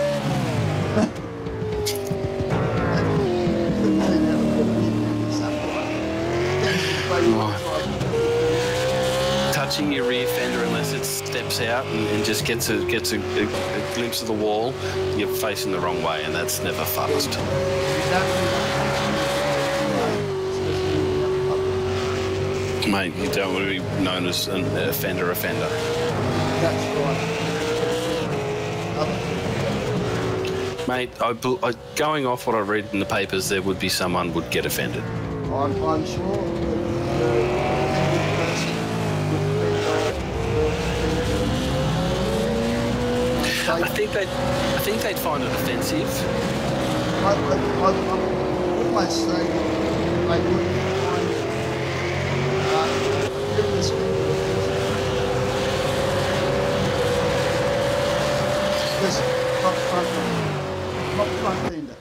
Touching your rear fender unless it steps out and just gets a glimpse of the wall, you're facing the wrong way, and that's never fast. Mate, you don't want to be known as an offender. That's right. Mate, going off what I read in the papers, there would be someone would get offended. I'm sure. I think they'd find it offensive. I almost say they wouldn't find this not front fender.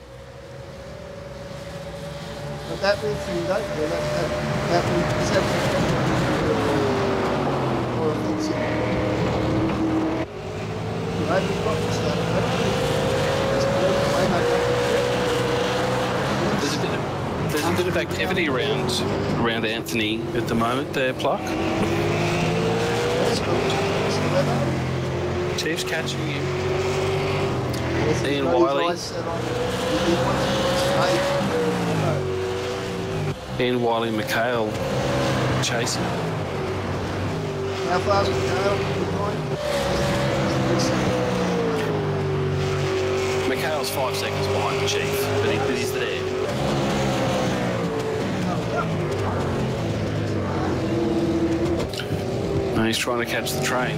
But that rear fender, that would or offensive. There's a bit of activity around Anthony at the moment there, Pluck. Chief's catching you. Ian Wiley. Ian Wiley, Mikhail chasing. How far is Mikhail behind? Mikhail's 5 seconds behind the Chief, but he's there. No, he's trying to catch the train.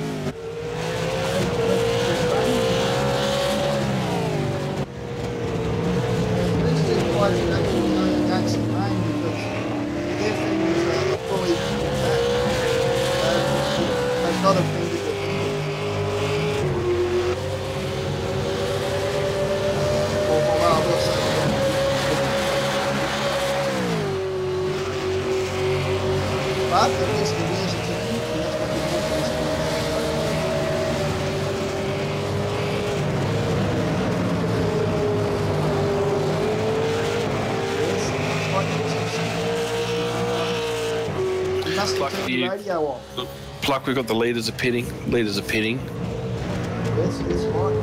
Pluck, we've got the leaders are pitting. Yes, it's right.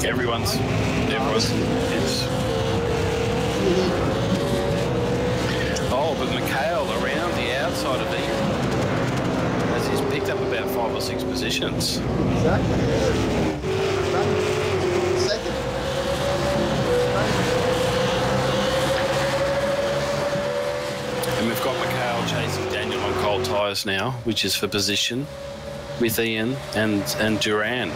Everyone's it's. Oh, but Mikhail around the outside of Ian, as he's picked up about 5 or 6 positions. Exactly. Second. And we've got Mikhail chasing Daniel on cold tyres now, which is for position with Ian and Duran.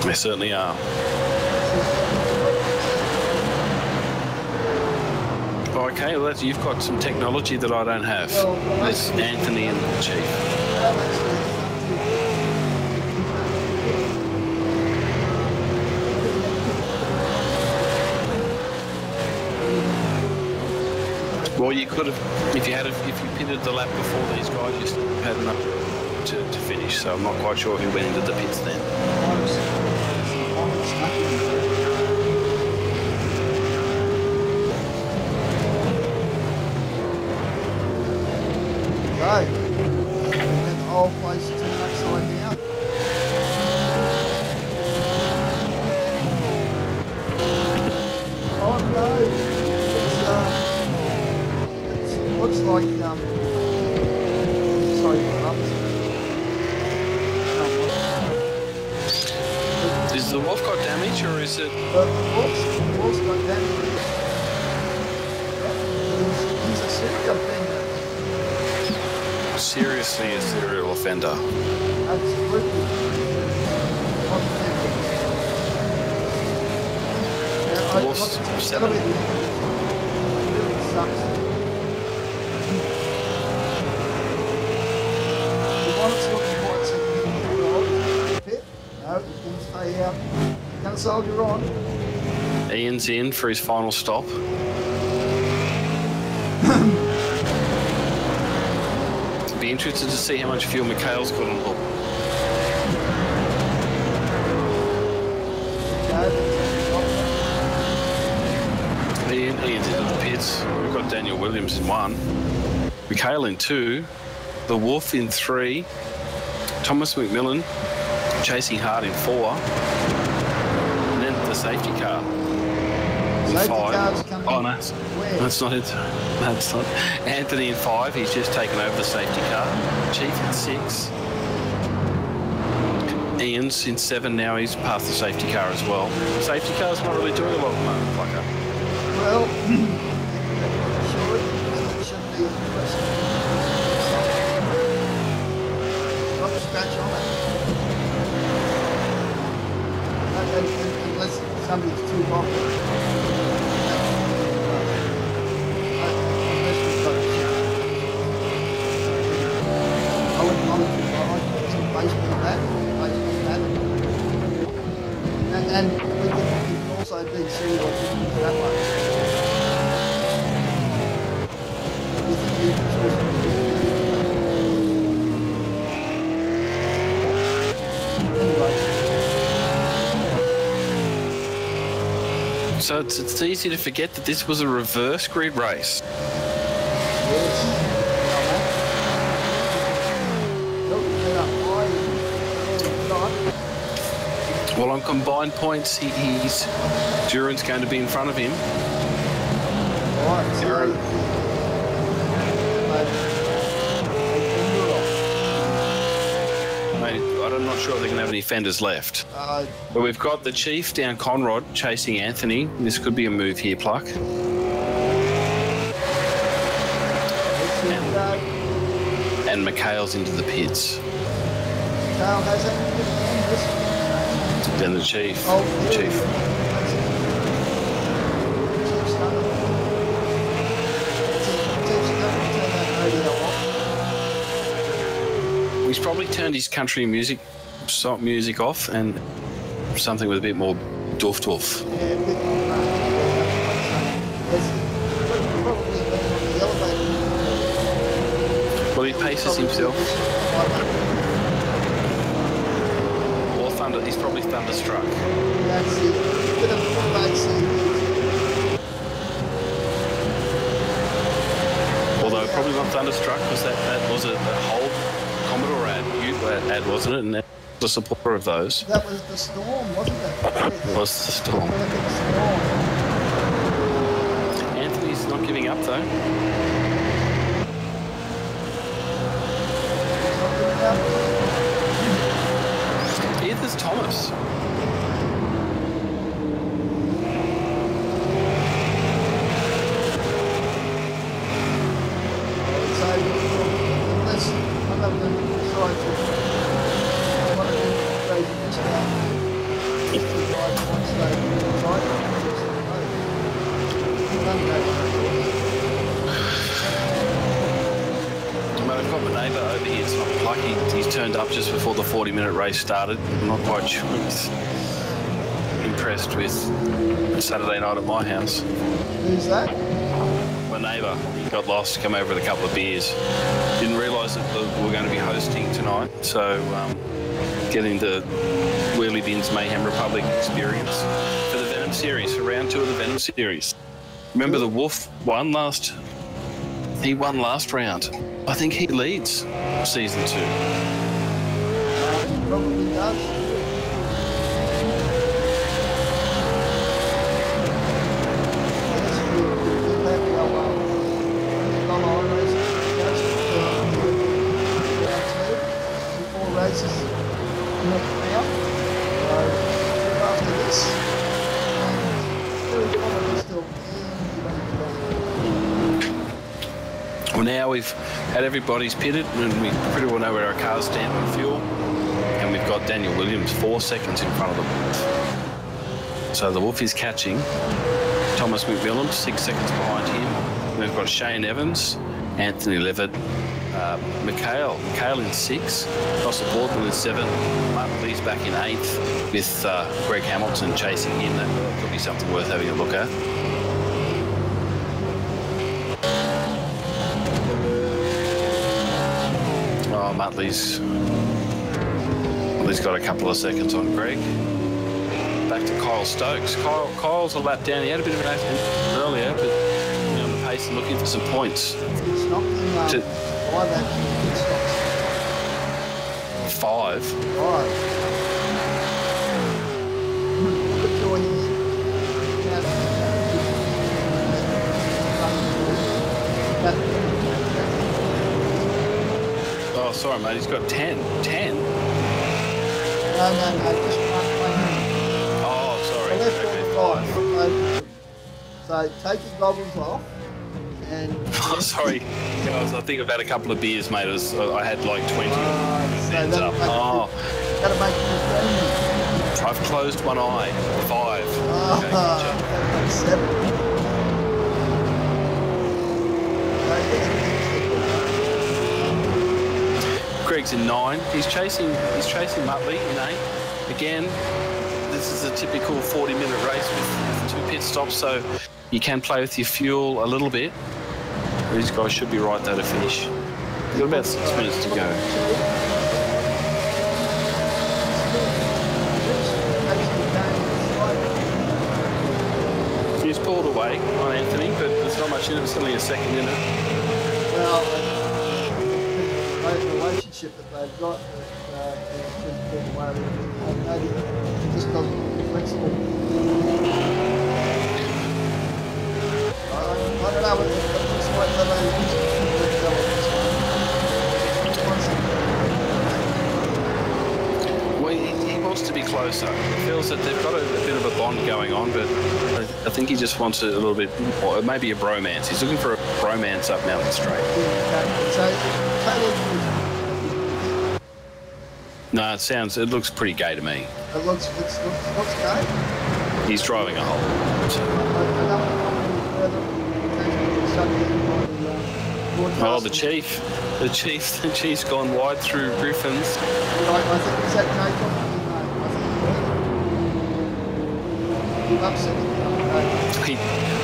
They certainly are. Okay, well, you've got some technology that I don't have. There's Anthony and the Chief. Well, you could have, if you pitted the lap before these guys, you still had enough to finish. So I'm not quite sure who went into the pits then. Right. And the whole place is upside down. sorry for that. Is the wolf got damage or is it? The wolf's got damage. He's a serial offender. Seriously a serial offender. Absolutely. The wolf's 7. It really sucks. You want to look at what's in the pit? No, you can stay out. You're going to soldier on. Ian's in for his final stop. Be interested to see how much fuel Mikhail's got on board. Ian's into the pits. We've got Daniel Williams in 1, Mikhail in 2, the Wolf in 3, Thomas McMillan chasing hard in 4, and then the safety car in 5. Oh no, that's not it. That's not. Anthony in 5. He's just taken over the safety car. Chief in 6. Ian's in 7 now. He's past the safety car as well. The safety car's not really doing a lot at the moment, Plucker. Well, sure, it shouldn't be interesting. Not a scratch on it. Unless somebody's too long. I wouldn't mind too long. Some basement that. And we can also be serial that way. So it's easy to forget that this was a reverse grid race. Well, on combined points, his Duran's going to be in front of him. I'm not sure if they're going to have any fenders left. But we've got the Chief down Conrod chasing Anthony. This could be a move here, Pluck. And Mikhail's into the pits. Then the Chief. He's probably turned his country music off and something with a bit more doof. Well, he paces himself. Or thunder. He's probably thunderstruck. Although probably not thunderstruck because that was a whole Commodore ad, wasn't it? And that was a supporter of those. That was the Storm, wasn't it? It was the Storm. Anthony's not giving up though. Here, there's Thomas. I've got my neighbour over here. It's not lucky. He's turned up just before the 40-minute race started. I'm not quite sure he's impressed with Saturday night at my house. Who's that? My neighbour. He got lost, come over with a couple of beers. Didn't realise that we were going to be hosting tonight, so getting the Wheelybins Mayhem Republic experience for the Venom series, for round 2 of the Venom series. Remember the Wolf won last? He won last round. I think he leads season 2. He probably does. Yes, we've had everybody's pitted and we pretty well know where our cars stand on fuel. And we've got Daniel Williams 4 seconds in front of the Wolf. So the Wolf is catching Thomas McMillan 6 seconds behind him. We've got Shane Evans, Anthony Levitt, Mikhail in 6, Russell Boardman in 7, Mark Lee's back in 8th with Greg Hamilton chasing him. That could be something worth having a look at. Oh, Muttley's got a couple of seconds on Greg. Back to Kyle Stokes. Kyle's a lap down. He had a bit of an accident earlier, but on the pace and looking for some points. It's not in 5 actually. It's 5. 5. Good join here. Oh, sorry, mate. He's got 10. 10? No, just one him. Oh, sorry. So Okay, 5. So take your goggles off and... Oh, sorry. Guys, I think I've had a couple of beers, mate. I had like 20 hands up. That'll make you I've closed one eye. 5. Okay, that's 7. Greg's in 9. He's chasing Muttley in 8. Again, this is a typical 40-minute race with 2 pit stops, so you can play with your fuel a little bit. These guys should be right though to finish. We've got about 6 minutes to go. He's pulled away on Anthony, but there's not much in it. It's only a second in it. Well, the relationship that they've got just doesn't look flexible. I don't know what it looks like. Well, he wants to be closer. He feels that they've got a bit of a bond going on, but I think he just wants a little bit, or maybe a bromance. He's looking for a bromance up Mountain Straight. No, it looks pretty gay to me. It looks gay? He's driving a hole. Oh, the Chief's gone wide through Griffins. I think it's that Nathan.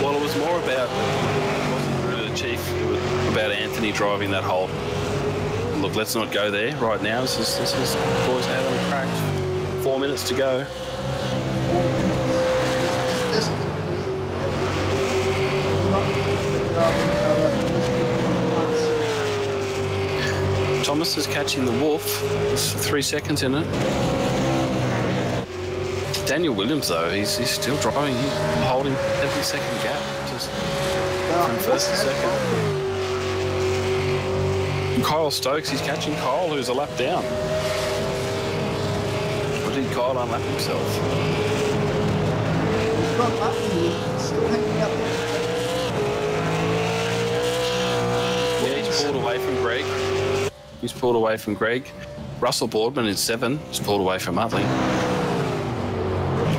Well, it was more about, it wasn't really the Chief, it was about Anthony driving that hole. Look, let's not go there right now. This is boys having a crack. 4 minutes to go. Thomas is catching the Wolf. There's 3 seconds in it. Daniel Williams, though, he's still driving. He's holding every second gap. Just from first to second. And Kyle Stokes, he's catching Kyle, who's a lap down. Or did Kyle unlap himself? Yeah, he's pulled away from Greg. He's pulled away from Greg. Russell Boardman is 7. He's pulled away from Utley.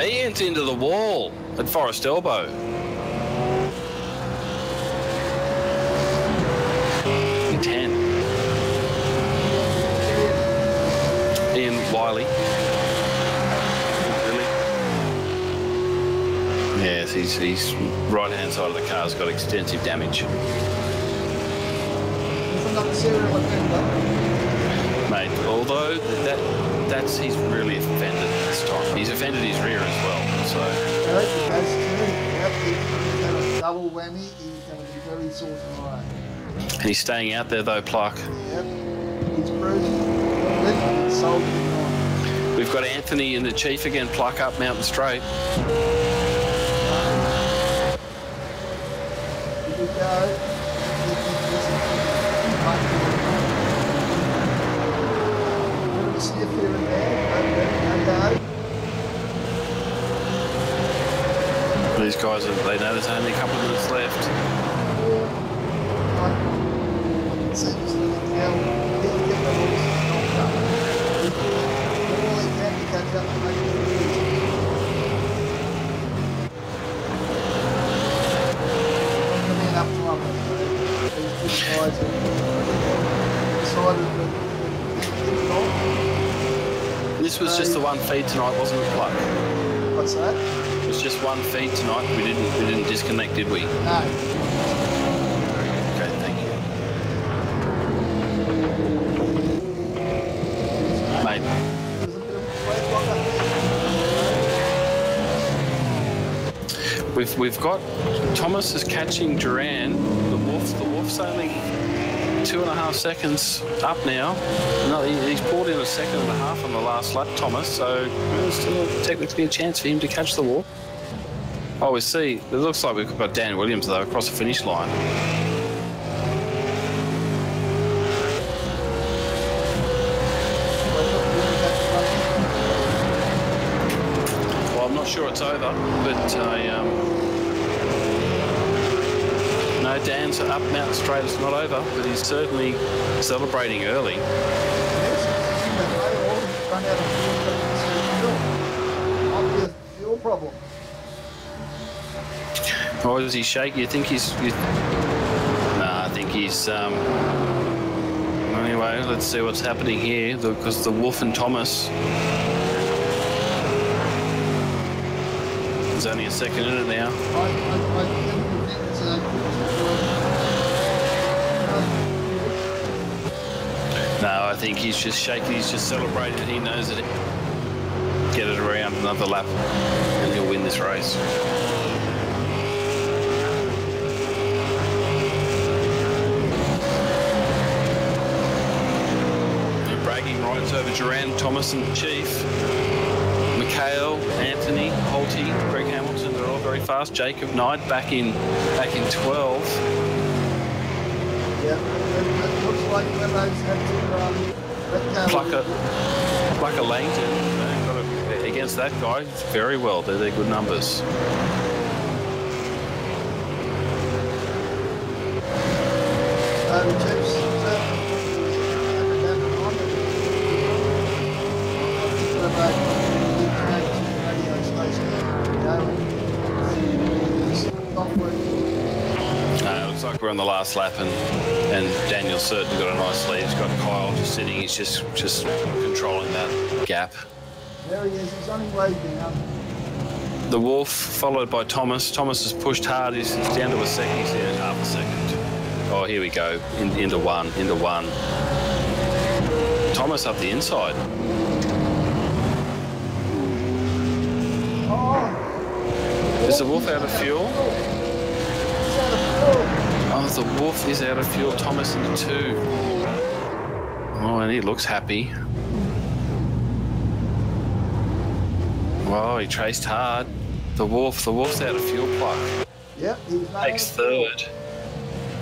Ian's into the wall at Forest Elbow. In 10. Ian Wiley. Really? Yes, he's right-hand side of the car's got extensive damage. Mate, although he's really offended this time. He's offended his rear as well, so. Double whammy, he's going to be very sore tomorrow. And he's staying out there though, Pluck. Yep, he's bruising. We've got Anthony and the Chief again, Pluck up Mountain Straight. Here we go. Sniff here and there. These guys, they know there's only a couple of minutes left. he'll get the horse knocked up. All he can to catch up and make it easy. Coming up to him, these good guys have decided that This was just the one feed tonight, wasn't it, Pluck? what's that? It was just one feed tonight. We didn't disconnect, did we? No. Okay, thank you. Mate, There's a bit of weight block up there. we've got Thomas is catching Duran. The wolf's only 2.5 seconds up now. No, he's poured in a second and a half on the last lap, Thomas, so there's still technically a chance for him to catch the wolf. Oh, we see. It looks like we've got Dan Williams, though, across the finish line. Well, I'm not sure it's over, but no, Dan's up Mountain Straight. It's not over, but he's certainly celebrating early. Run out of fuel. Might be a fuel problem. Or is he shaky? You think he's... Nah, I think he's... Anyway, let's see what's happening here, because the Wolf and Thomas... There's only a second in it now. I think it's No, I think he's just shaking. He's just celebrating. He knows that he'll get it around another lap and he'll win this race. Bragging rights over Duran, Thomas and Chief. Mikhail, Anthony, Holty, Greg Hamilton, they're all very fast. Jacob Knight back in 12. Yeah, it looks like Lemo's had to Plucker Langton got against that guy very well. They're good numbers. the Chiefs It looks like we're on the last lap, and Daniel's certainly got a nice lead. He's got Kyle just sitting. He's just controlling that gap. There he is. He's only waving up. The Wolf, followed by Thomas. Thomas has pushed hard. He's down to a second. He's down half a second. Oh, here we go. Into one. Thomas up the inside. Oh. Is the Wolf out of fuel? He's out of fuel. Oh, the Wolf is out of fuel. Thomas into 2. Oh, and he looks happy. Well, he traced hard. The Wolf's out of fuel, Pluck. Yep, he's Takes third.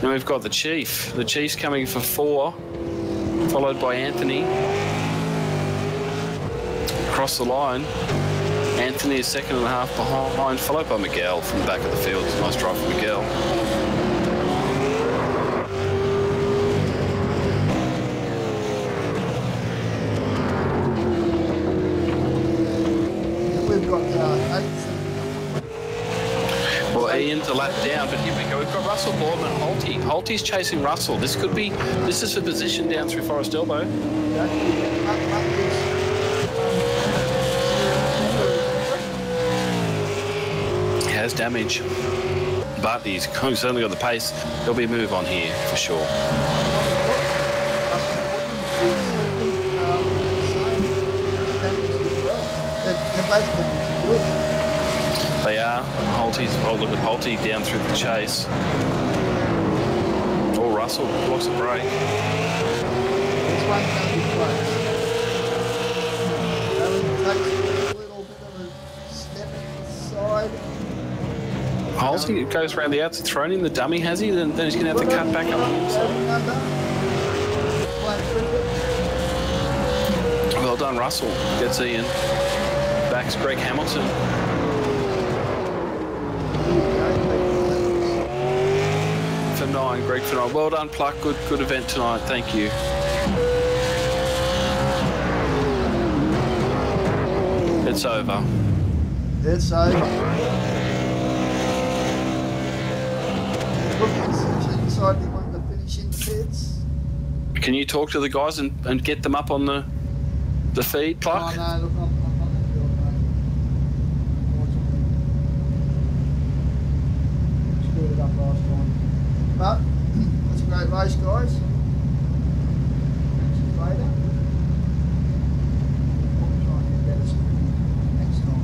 Then we've got the Chief. The Chief's coming for 4, followed by Anthony. Across the line. Anthony is 2.5 behind, followed by Miguel from the back of the field. Nice drive from Miguel. We've got 8th. Well, Ian's a lap down, but here we go. We've got Russell Boardman and Holty. Holty's chasing Russell. This is for position down through Forest Elbow. He has damage, but he's certainly got the pace. There'll be a move on here for sure. They are. Look at Holty down through the chase. Oh, Russell blocks a break. This one's going to be close. Takes a little bit of a step inside. Holty goes around the outside, thrown in the dummy, has he? Then he's going to have to cut back up on the inside. Well done, Russell. Gets Ian. Backs Greg Hamilton. For 9, Greg for 9. Well done, Pluck. Good event tonight. Thank you. It's over. It's over. Pluckas, so you decided you wanted to finish in the pits? Can you talk to the guys and get them up on the feed, Pluck? Oh, no, look, I'm not going to do it, mate. Unfortunately. Screwed it up last time. But, that's a great race, guys. Catch you later. We'll try and get us next time.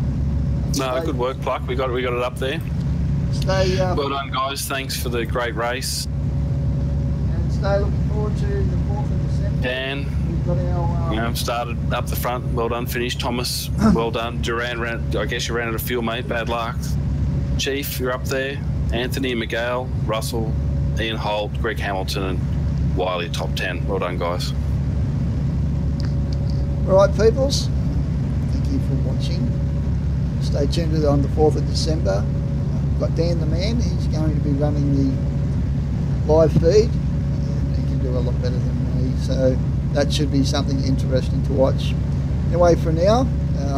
No, good work, Pluck. We got it up there. Stay, Well done, guys. Thanks for the great race. and stay looking forward to the 4th of December. Dan, We've got our, started up the front. Well done. Finished. Thomas, well done. Duran ran. I guess you ran out of fuel, mate. Bad luck. Chief, you're up there. Anthony, Miguel, Russell, Ian Holt, Greg Hamilton, and Wiley, top 10. Well done, guys. Alright, peoples, thank you for watching. Stay tuned on the 4th of December. I've got Dan the Man, he's going to be running the live feed, and he can do a lot better than me, so that should be something interesting to watch. Anyway, for now,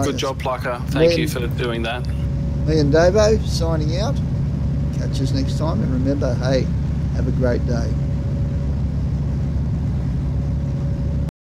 Good job, Plucker. Thank you for doing that. me and Davo signing out. Catch us next time, and remember, hey, have a great day.